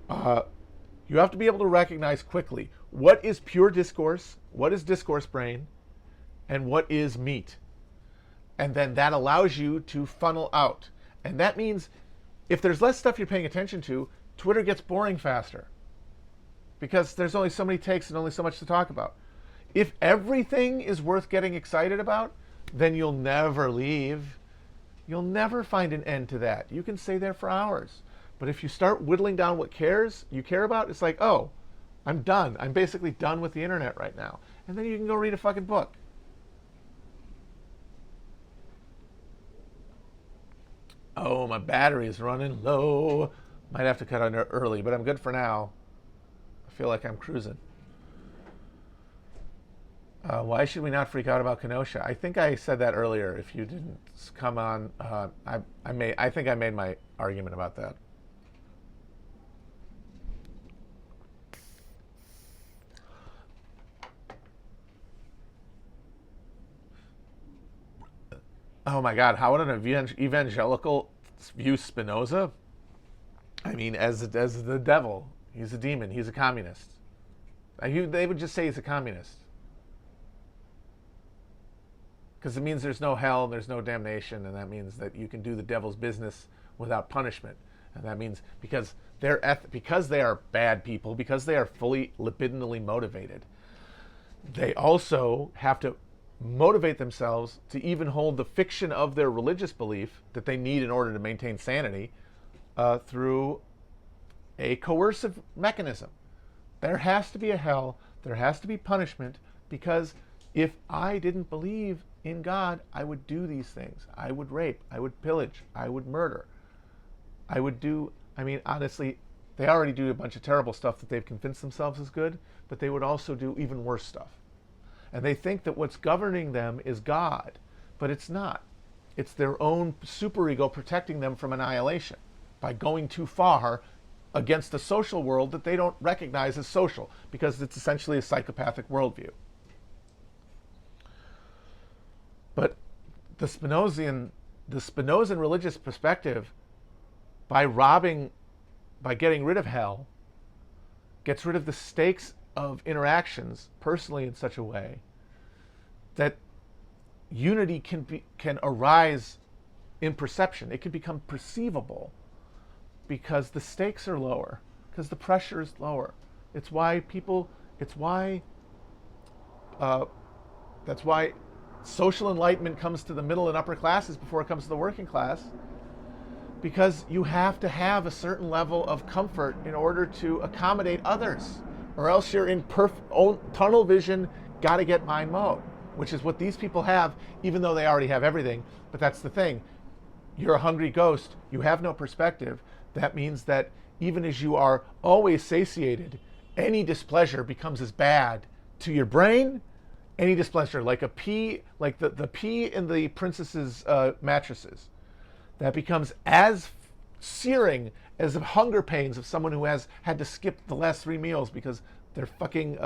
You have to be able to recognize quickly what is pure discourse, what is discourse brain, and what is meat. And then that allows you to funnel out. And that means if there's less stuff you're paying attention to, Twitter gets boring faster, because there's only so many takes and only so much to talk about. If everything is worth getting excited about, then you'll never leave. You'll never find an end to that. You can stay there for hours. But if you start whittling down what you care about, it's like, oh, I'm done. I'm basically done with the internet right now. And then you can go read a fucking book. Oh, my battery is running low. Might have to cut on early, but I'm good for now. I feel like I'm cruising. Why should we not freak out about Kenosha? I think I said that earlier. If you didn't come on, I think I made my argument about that. Oh my God! How would an evangelical view Spinoza? I mean, as the devil. He's a demon. He's a communist. They would just say he's a communist. Because it means there's no hell, there's no damnation, and that means that you can do the devil's business without punishment. And that means because they are bad people, because they are fully libidinally motivated, they also have to motivate themselves to even hold the fiction of their religious belief that they need in order to maintain sanity through a coercive mechanism. There has to be a hell, there has to be punishment, because if I didn't believe in God, I would do these things. I would rape, I would pillage, I would murder. Honestly, they already do a bunch of terrible stuff that they've convinced themselves is good, but they would also do even worse stuff. And they think that what's governing them is God, but it's not. It's their own superego protecting them from annihilation by going too far against a social world that they don't recognize as social, because it's essentially a psychopathic worldview. But the Spinozan religious perspective, by getting rid of hell, gets rid of the stakes of interactions personally in such a way that unity can arise in perception. It can become perceivable because the stakes are lower, because the pressure is lower. That's why social enlightenment comes to the middle and upper classes before it comes to the working class, because you have to have a certain level of comfort in order to accommodate others, or else you're in tunnel vision, gotta get mine mode, which is what these people have, even though they already have everything. But that's the thing. You're a hungry ghost. You have no perspective. That means that even as you are always satiated, any displeasure becomes as bad to your brain. Any displeasure, like a pee, like the pee in the princess's mattresses, that becomes as searing as the hunger pains of someone who has had to skip the last 3 meals because their fucking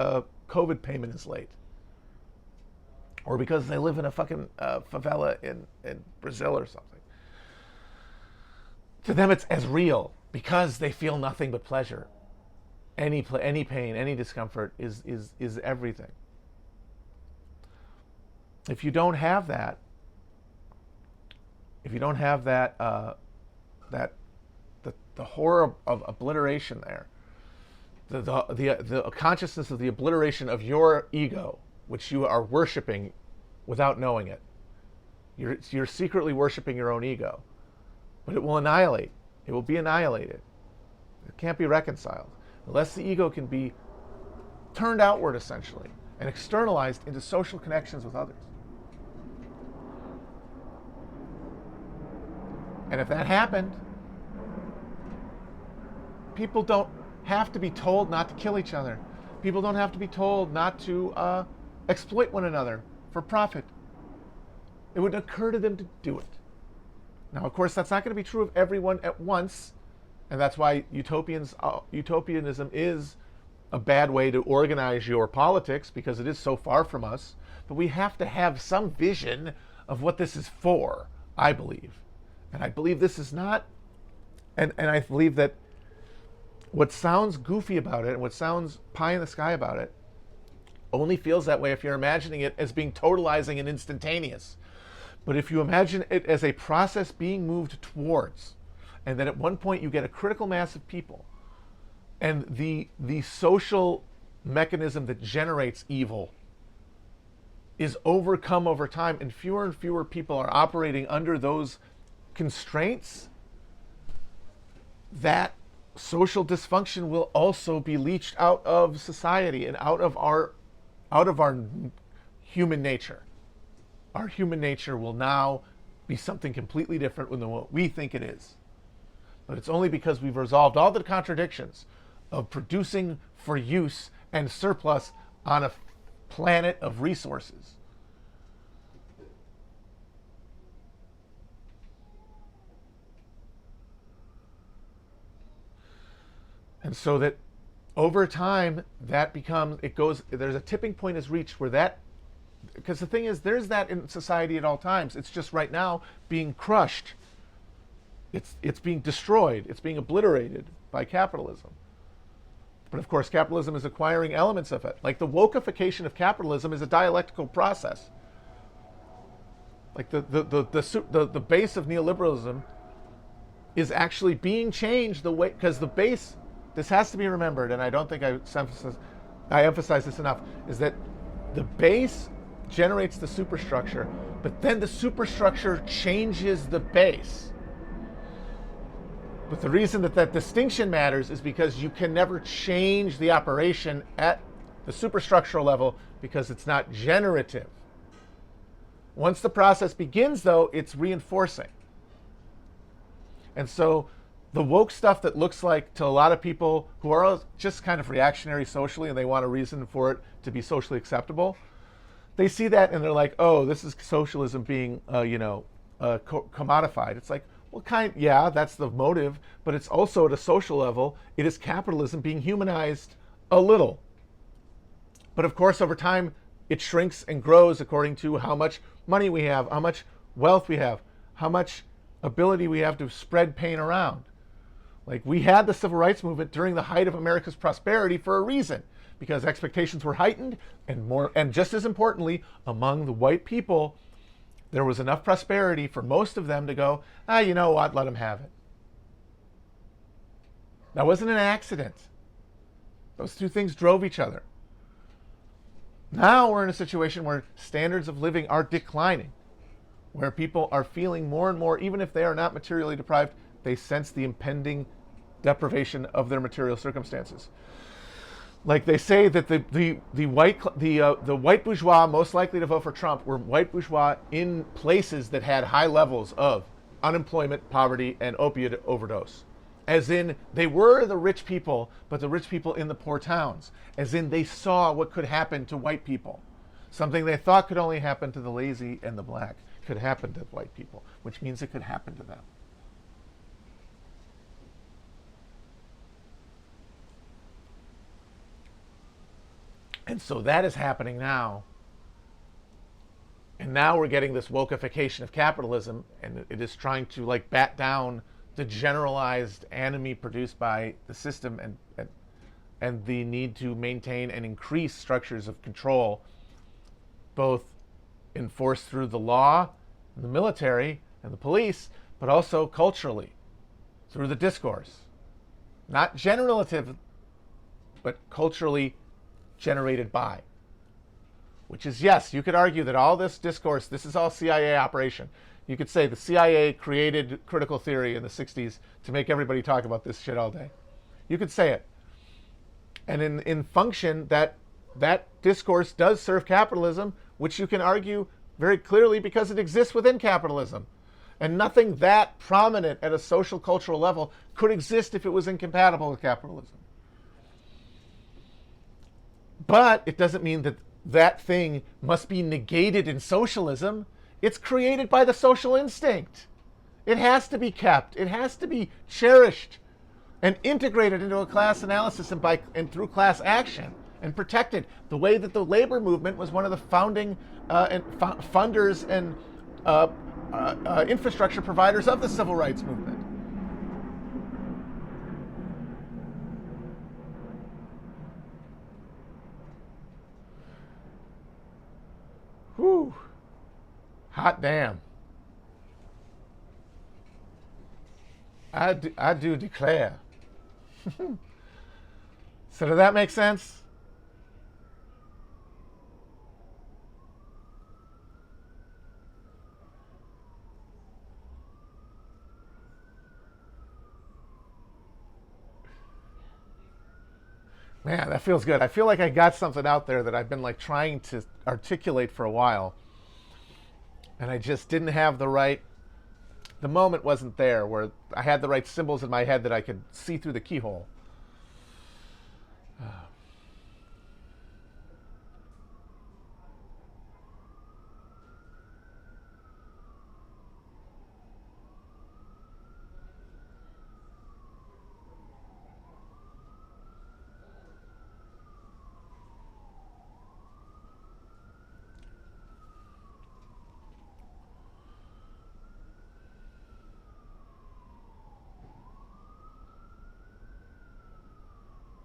COVID payment is late, or because they live in a fucking favela in Brazil or something. To them, it's as real because they feel nothing but pleasure. Any pain, any discomfort is everything. If you don't have that, the horror of obliteration there, the consciousness of the obliteration of your ego, which you are worshiping without knowing it. You're secretly worshiping your own ego, but it will annihilate. It will be annihilated. It can't be reconciled unless the ego can be turned outward, essentially, and externalized into social connections with others. And if that happened, people don't have to be told not to kill each other. People don't have to be told not to exploit one another for profit. It would occur to them to do it. Now, of course, that's not going to be true of everyone at once, and that's why utopianism is a bad way to organize your politics, because it is so far from us. But we have to have some vision of what this is for, I believe. And I believe this is not, and I believe that what sounds goofy about it and what sounds pie in the sky about it only feels that way if you're imagining it as being totalizing and instantaneous. But if you imagine it as a process being moved towards, and then at one point you get a critical mass of people, and the social mechanism that generates evil is overcome over time, and fewer people are operating under those constraints, that social dysfunction will also be leached out of society and out of our human nature. Our human nature will now be something completely different than what we think it is. But it's only because we've resolved all the contradictions of producing for use and surplus on a planet of resources. And so that over time, that becomes, there's a tipping point is reached where that, because the thing is, there's that in society at all times. It's just right now being crushed. It's being destroyed. It's being obliterated by capitalism. But of course, capitalism is acquiring elements of it. Like the wokeification of capitalism is a dialectical process. Like the base of neoliberalism is actually being changed the way, because the base, this has to be remembered, and I don't think I emphasize this enough, is that the base generates the superstructure, but then the superstructure changes the base. But the reason that distinction matters is because you can never change the operation at the superstructural level because it's not generative. Once the process begins, though, it's reinforcing. And so the woke stuff that looks like, to a lot of people who are just kind of reactionary socially and they want a reason for it to be socially acceptable, they see that and they're like, oh, this is socialism being, commodified. It's like, well, yeah, that's the motive, but it's also at a social level, it is capitalism being humanized a little. But of course, over time, it shrinks and grows according to how much money we have, how much wealth we have, how much ability we have to spread pain around. Like, we had the civil rights movement during the height of America's prosperity for a reason, because expectations were heightened, and just as importantly, among the white people, there was enough prosperity for most of them to go, you know what, let them have it. That wasn't an accident. Those two things drove each other. Now we're in a situation where standards of living are declining, where people are feeling more and more, even if they are not materially deprived, they sense the impending deprivation of their material circumstances. Like, they say that the white bourgeois most likely to vote for Trump were white bourgeois in places that had high levels of unemployment, poverty, and opiate overdose. As in, they were the rich people, but the rich people in the poor towns. As in, they saw what could happen to white people. Something they thought could only happen to the lazy and the black could happen to white people, which means it could happen to them. And so that is happening now. And now we're getting this wokeification of capitalism, and it is trying to, like, bat down the generalized enemy produced by the system, and the need to maintain and increase structures of control, both enforced through the law, and the military, and the police, but also culturally, through the discourse. Not generative, but culturally generated by. Which is, yes, you could argue that all this discourse, this is all CIA operation. You could say the CIA created critical theory in the 60s to make everybody talk about this shit all day. You could say it. And in function, that discourse does serve capitalism, which you can argue very clearly because it exists within capitalism. And nothing that prominent at a social cultural level could exist if it was incompatible with capitalism. But it doesn't mean that that thing must be negated in socialism. It's created by the social instinct. It has to be kept. It has to be cherished and integrated into a class analysis and through class action and protected, the way that the labor movement was one of the founding funders and infrastructure providers of the civil rights movement. Whew. Hot damn. I do declare. So does that make sense? Man, that feels good. I feel like I got something out there that I've been like trying to articulate for a while. And I just didn't have the moment wasn't there where I had the right symbols in my head that I could see through the keyhole.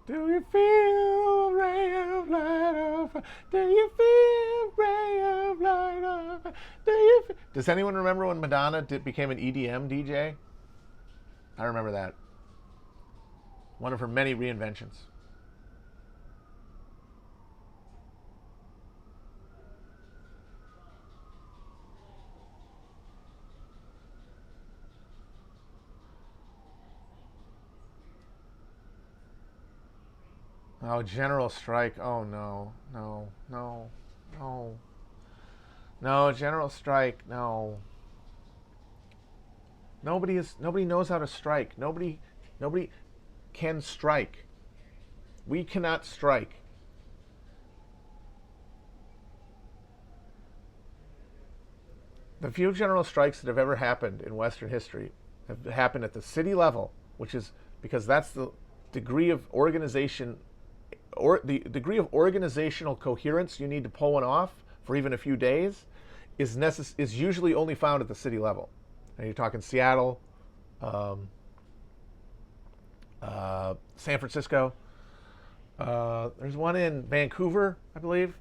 Do you feel a ray of light of? Do you feel a ray of light of? Does anyone remember when Madonna became an EDM DJ? I remember that. One of her many reinventions. Oh, general strike. Oh, no. No, no, no. No, general strike. No. Nobody knows how to strike. Nobody can strike. We cannot strike. The few general strikes that have ever happened in Western history have happened at the city level, which is because that's the degree of organization or the degree of organizational coherence you need to pull one off for even a few days is usually only found at the city level. And you're talking Seattle, San Francisco. There's one in Vancouver, I believe.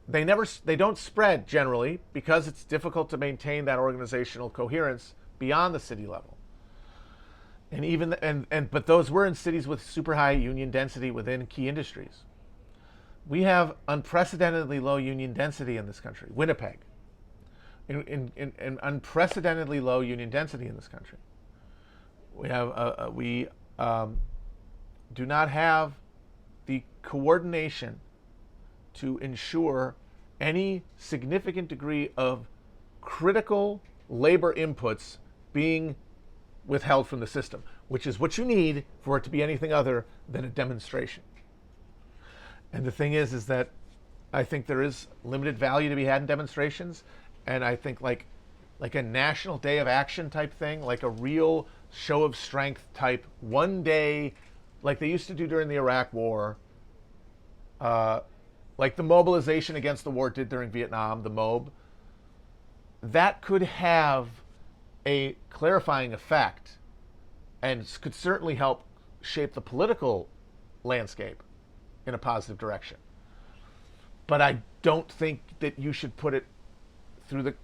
They don't spread generally because it's difficult to maintain that organizational coherence beyond the city level. But those were in cities with super high union density within key industries. We have unprecedentedly low union density in this country. Winnipeg, in unprecedentedly low union density in this country. We do not have the coordination to ensure any significant degree of critical labor inputs being withheld from the system, which is what you need for it to be anything other than a demonstration. And the thing is that I think there is limited value to be had in demonstrations, and I think like a national day of action type thing, like a real show of strength type one day, like they used to do during the Iraq War, like the mobilization against the war did during Vietnam, the MOB, that could have a clarifying effect and could certainly help shape the political landscape in a positive direction. But I don't think that you should put it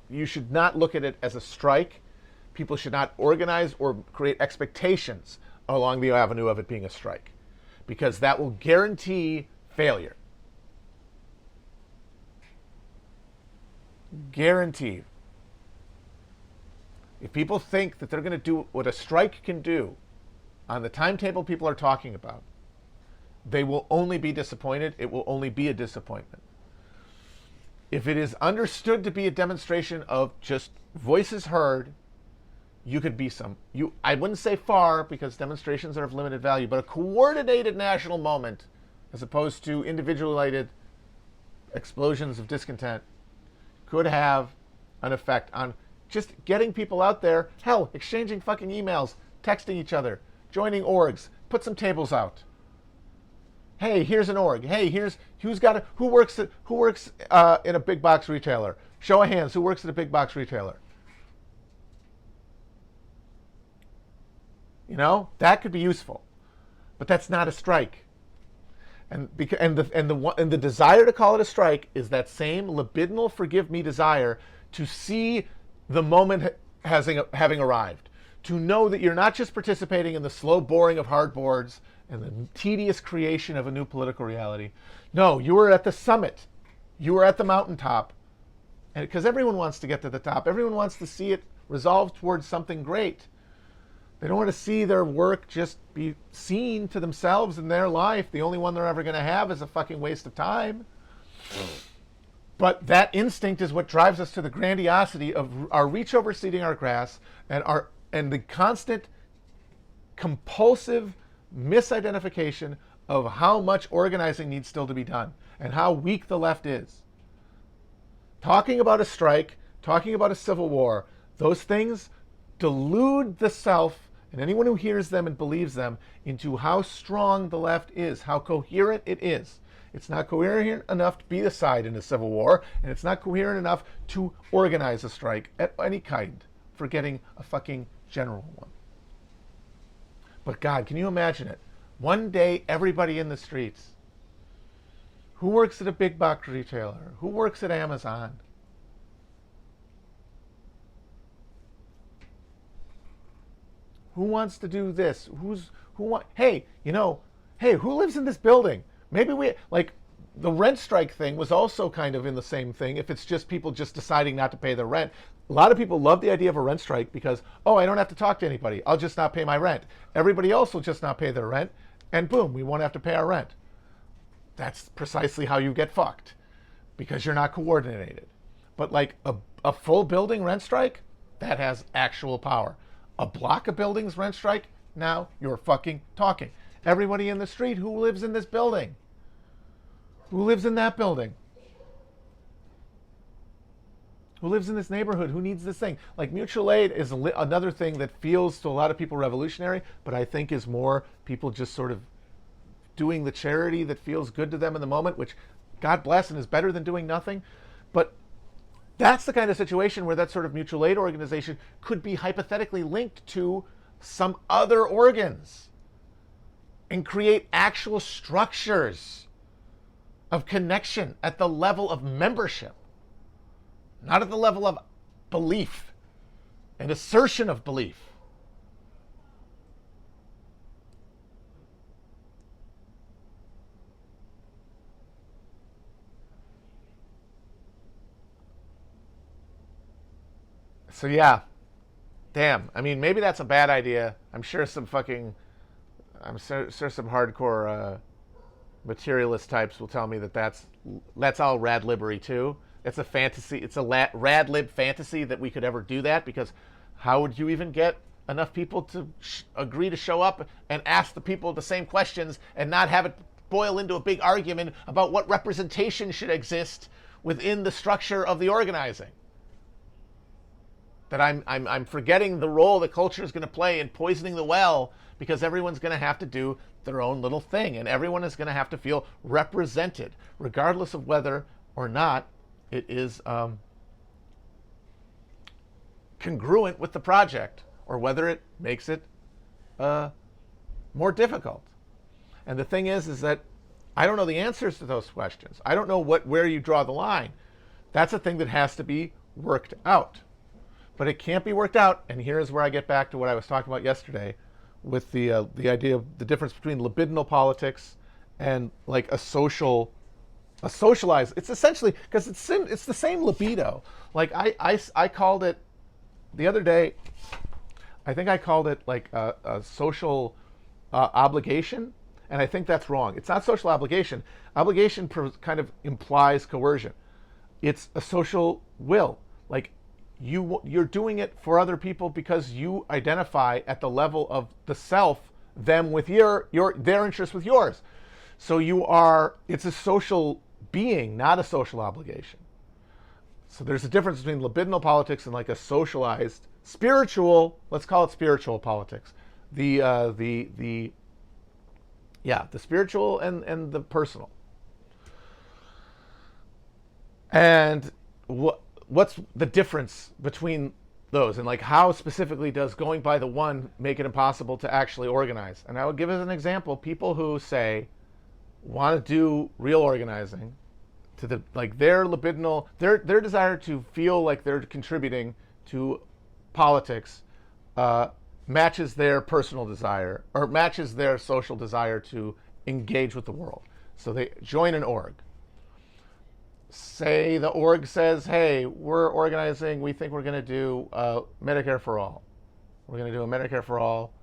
you should not look at it as a strike. People should not organize or create expectations along the avenue of it being a strike, because that will guarantee failure. Guaranteed. If people think that they're going to do what a strike can do on the timetable people are talking about, they will only be disappointed. It will only be a disappointment. If it is understood to be a demonstration of just voices heard, you could be I wouldn't say far, because demonstrations are of limited value, but a coordinated national moment as opposed to individuated explosions of discontent could have an effect on just getting people out there, hell, exchanging fucking emails, texting each other, joining orgs, put some tables out. Hey, here's an org. Hey, who works in a big box retailer? Show of hands, who works at a big box retailer? You know, that could be useful, but that's not a strike. And the desire to call it a strike is that same libidinal, forgive me, desire to see the moment having arrived, to know that you're not just participating in the slow boring of hard boards and the tedious creation of a new political reality. No, you were at the summit. You were at the mountaintop. And because everyone wants to get to the top. Everyone wants to see it resolve towards something great. They don't want to see their work just be seen to themselves in their life. The only one they're ever going to have is a fucking waste of time. But that instinct is what drives us to the grandiosity of our reach overseeding our grass and the constant compulsive misidentification of how much organizing needs still to be done and how weak the left is. Talking about a strike, talking about a civil war, those things delude the self and anyone who hears them and believes them into how strong the left is, how coherent it is. It's not coherent enough to be the side in a civil war, and it's not coherent enough to organize a strike at any kind, forgetting a fucking general one. But God, can you imagine it? One day, everybody in the streets, who works at a big box retailer, who works at Amazon, who wants to do this? Hey, who lives in this building? Maybe the rent strike thing was also kind of in the same thing. If it's just people just deciding not to pay their rent. A lot of people love the idea of a rent strike because, I don't have to talk to anybody. I'll just not pay my rent. Everybody else will just not pay their rent. And boom, we won't have to pay our rent. That's precisely how you get fucked, because you're not coordinated. But like a full building rent strike, that has actual power. A block of buildings rent strike, now you're fucking talking. Everybody in the street who lives in this building, who lives in that building, who lives in this neighborhood, who needs this thing. Like mutual aid is another thing that feels to a lot of people revolutionary, but I think is more people just sort of doing the charity that feels good to them in the moment, which God bless and is better than doing nothing. But That's the kind of situation where that sort of mutual aid organization could be hypothetically linked to some other organs and create actual structures of connection at the level of membership, not at the level of belief and assertion of belief. So yeah, damn. I mean, maybe that's a bad idea. I'm sure some fucking, I'm sure some hardcore materialist types will tell me that that's all rad libbery too. It's a fantasy. It's a rad lib fantasy that we could ever do that, because how would you even get enough people to agree to show up and ask the people the same questions and not have it boil into a big argument about what representation should exist within the structure of the organizing? That I'm forgetting the role that culture is going to play in poisoning the well, because everyone's going to have to do their own little thing, and everyone is going to have to feel represented, regardless of whether or not it is congruent with the project, or whether it makes it more difficult. And the thing is that I don't know the answers to those questions. I don't know where you draw the line. That's a thing that has to be worked out. But it can't be worked out, and here's where I get back to what I was talking about yesterday with the idea of the difference between libidinal politics and like a socialized. It's essentially, because it's the same libido. Like I called it the other day. I think I called it like a social obligation, and I think that's wrong. It's not social obligation. Obligation kind of implies coercion. It's a social will. Like, you're doing it for other people because you identify at the level of the self, them with their interest with yours. So it's a social being, not a social obligation. So there's a difference between libidinal politics and like a socialized, spiritual, let's call it spiritual politics. The spiritual and the personal. And what's the difference between those, and like how specifically does going by the one make it impossible to actually organize? And I would give as an example people who say want to do real organizing to the like their libidinal, their desire to feel like they're contributing to politics matches their personal desire, or matches their social desire to engage with the world. So they join an org. Say the org says, hey, we're organizing, we think we're going to do Medicare for all. We're going to do a Medicare for all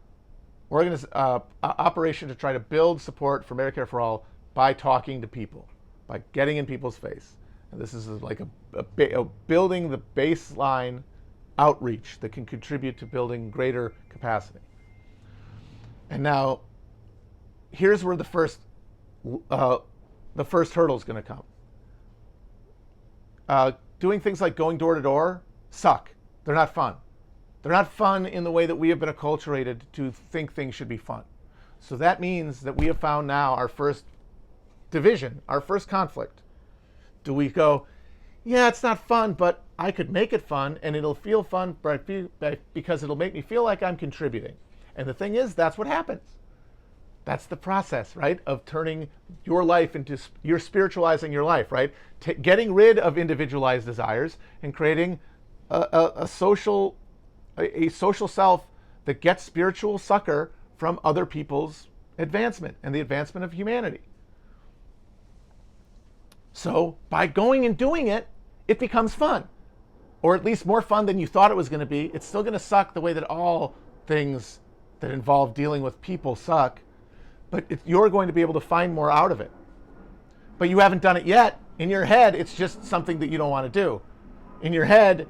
operation to try to build support for Medicare for all by talking to people, by getting in people's face. And this is like a building the baseline outreach that can contribute to building greater capacity. And now, here's where the first hurdle is going to come. Doing things like going door to door suck. They're not fun. They're not fun in the way that we have been acculturated to think things should be fun. So that means that we have found now our first division, our first conflict. Do we go, yeah, it's not fun, but I could make it fun, and it'll feel fun because it'll make me feel like I'm contributing. And the thing is, that's what happens. That's the process, right, of turning your life into, you're spiritualizing your life, right? Getting rid of individualized desires and creating a social self that gets spiritual succor from other people's advancement and the advancement of humanity. So by going and doing it, it becomes fun, or at least more fun than you thought it was going to be. It's still going to suck the way that all things that involve dealing with people suck, but you're going to be able to find more out of it. But you haven't done it yet. In your head, it's just something that you don't want to do. In your head,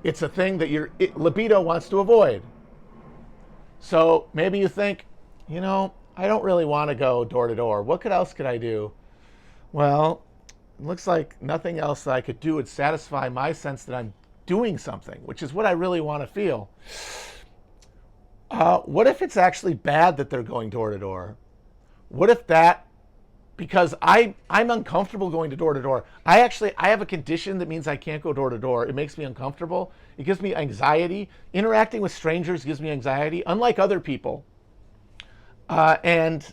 it's a thing that your libido wants to avoid. So maybe you think, I don't really want to go door to door. What else could I do? Well, it looks like nothing else that I could do would satisfy my sense that I'm doing something, which is what I really want to feel. What if it's actually bad that they're going door to door? What if that because I'm uncomfortable going to door. I have a condition that means I can't go door to door. It makes me uncomfortable. It gives me anxiety. Interacting with strangers gives me anxiety, unlike other people. And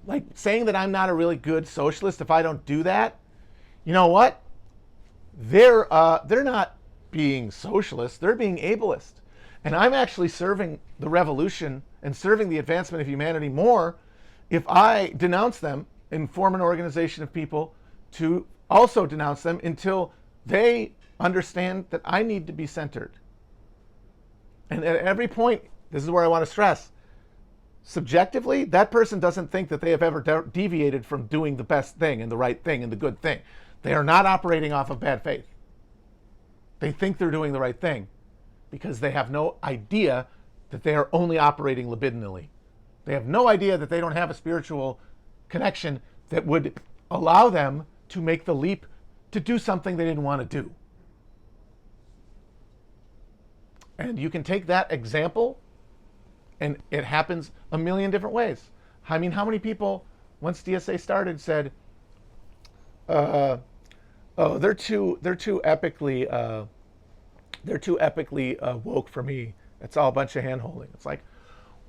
like saying that I'm not a really good socialist if I don't do that, you know what? They're not being socialist. They're being ableist. And I'm actually serving the revolution and serving the advancement of humanity more if I denounce them and form an organization of people to also denounce them until they understand that I need to be centered. And at every point, this is where I want to stress, subjectively, that person doesn't think that they have ever deviated from doing the best thing and the right thing and the good thing. They are not operating off of bad faith. They think they're doing the right thing because they have no idea that they are only operating libidinally. They have no idea that they don't have a spiritual connection that would allow them to make the leap to do something they didn't want to do. And you can take that example, and it happens a million different ways. I mean, how many people, once DSA started, said, "Oh, they're too epically woke for me. It's all a bunch of hand-holding." It's like,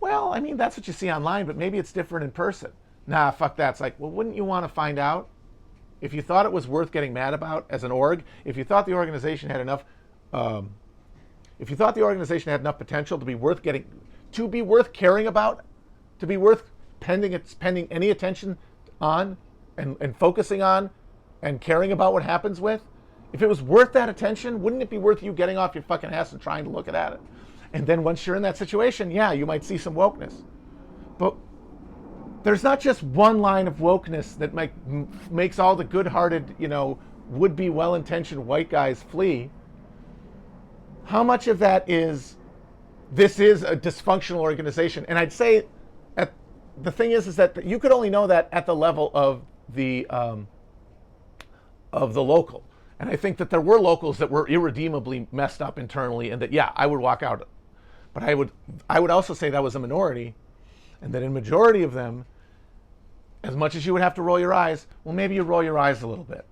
well, I mean, that's what you see online, but maybe it's different in person. Nah, fuck that. It's like, well, wouldn't you want to find out? If you thought it was worth getting mad about as an org, if you thought the organization had enough, potential to be worth caring about, to be worth spending any attention on and focusing on and caring about what happens with, if it was worth that attention, wouldn't it be worth you getting off your fucking ass and trying to look at it? And then once you're in that situation, yeah, you might see some wokeness. But there's not just one line of wokeness that makes all the good-hearted, would-be well-intentioned white guys flee. How much of that is, this is a dysfunctional organization? And I'd say, the thing is that you could only know that at the level of the local. And I think that there were locals that were irredeemably messed up internally, and that, yeah, I would walk out. But I would also say that was a minority, and that in majority of them, as much as you would have to roll your eyes, well, maybe you roll your eyes a little bit,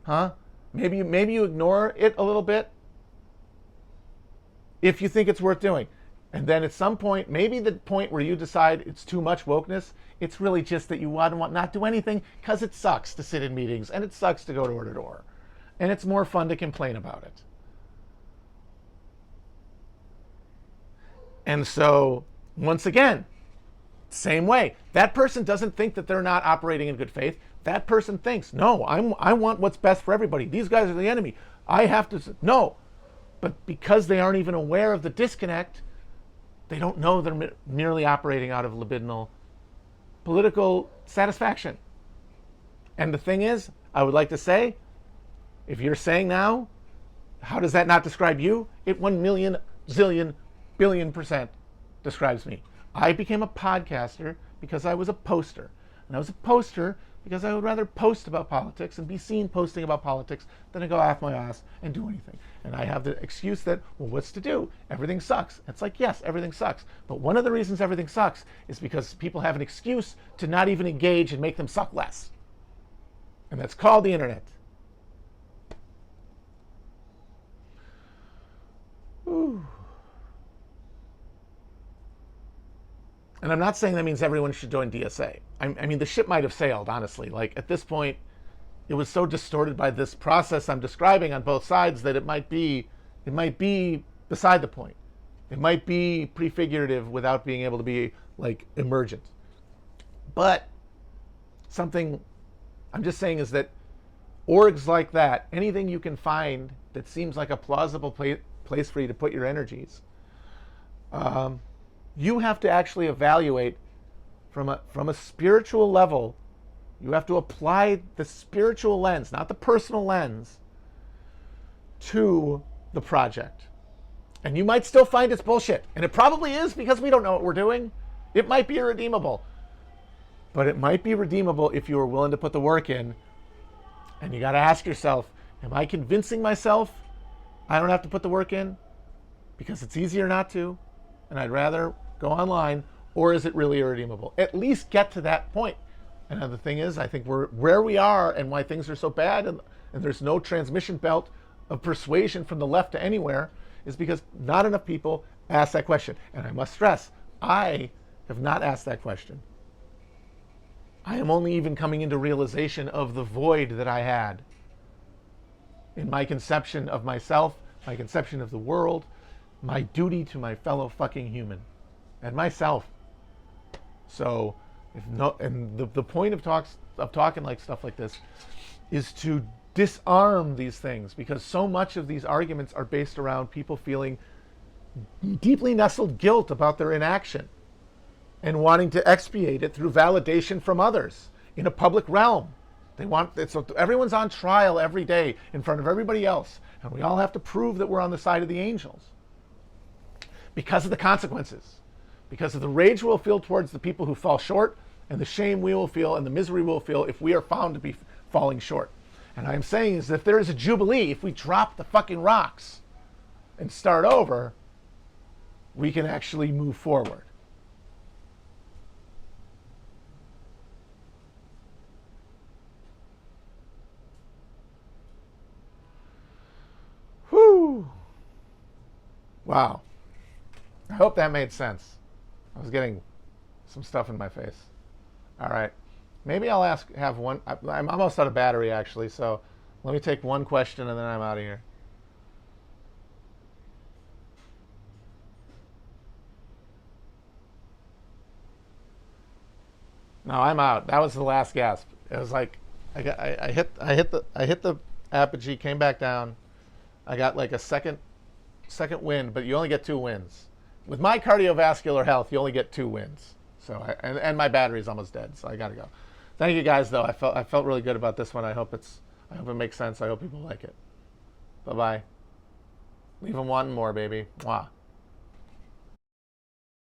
huh? Maybe you ignore it a little bit if you think it's worth doing. And then at some point, maybe the point where you decide it's too much wokeness, it's really just that you want to not do anything because it sucks to sit in meetings and it sucks to go door to door. And it's more fun to complain about it. And so, once again, same way. That person doesn't think that they're not operating in good faith. That person thinks, no, I want what's best for everybody. These guys are the enemy. I have to, no. But because they aren't even aware of the disconnect, they don't know they're merely operating out of libidinal political satisfaction. And the thing is, I would like to say, if you're saying now, how does that not describe you? It 1 million, zillion, billion% describes me. I became a podcaster because I was a poster. And I was a poster because I would rather post about politics and be seen posting about politics than to go off my ass and do anything. And I have the excuse that, well, what's to do? Everything sucks. It's like, yes, everything sucks. But one of the reasons everything sucks is because people have an excuse to not even engage and make them suck less. And that's called the internet. Ooh. And I'm not saying that means everyone should join DSA. I mean, the ship might have sailed, honestly. Like, at this point, it was so distorted by this process I'm describing on both sides that it might be beside the point. It might be prefigurative without being able to be, like, emergent. But something I'm just saying is that orgs like that, anything you can find that seems like a plausible place for you to put your energies, you have to actually evaluate from a spiritual level. You have to apply the spiritual lens, not the personal lens, to the project. And you might still find it's bullshit. And it probably is, because we don't know what we're doing. It might be irredeemable. But it might be redeemable if you are willing to put the work in. And you got to ask yourself, am I convincing myself I don't have to put the work in because it's easier not to, and I'd rather go online, or is it really irredeemable? At least get to that point. And the thing is, I think we're where we are and why things are so bad, and there's no transmission belt of persuasion from the left to anywhere, is because not enough people ask that question. And I must stress, I have not asked that question. I am only even coming into realization of the void that I had in my conception of myself, my conception of the world, my duty to my fellow fucking human, and myself. So, the point of talking like stuff like this is to disarm these things, because so much of these arguments are based around people feeling deeply nestled guilt about their inaction and wanting to expiate it through validation from others in a public realm. They want it, so everyone's on trial every day in front of everybody else, and we all have to prove that we're on the side of the angels because of the consequences, because of the rage we'll feel towards the people who fall short, and the shame we will feel and the misery we'll feel if we are found to be falling short. And I'm saying is that if there is a jubilee, if we drop the fucking rocks and start over, we can actually move forward. Whew. Wow. I hope that made sense. I was getting some stuff in my face. All right. Maybe I'll have one. I'm almost out of battery, actually, so let me take one question and then I'm out of here. No, I'm out. That was the last gasp. It was like I hit the apogee, came back down. I got like a second win, but you only get 2 wins. With my cardiovascular health, you only get 2 wins. So and my battery's almost dead, so I gotta go. Thank you guys, though. I felt really good about this one. I hope it makes sense. I hope people like it. Bye bye. Leave them wanting more, baby. Mwah.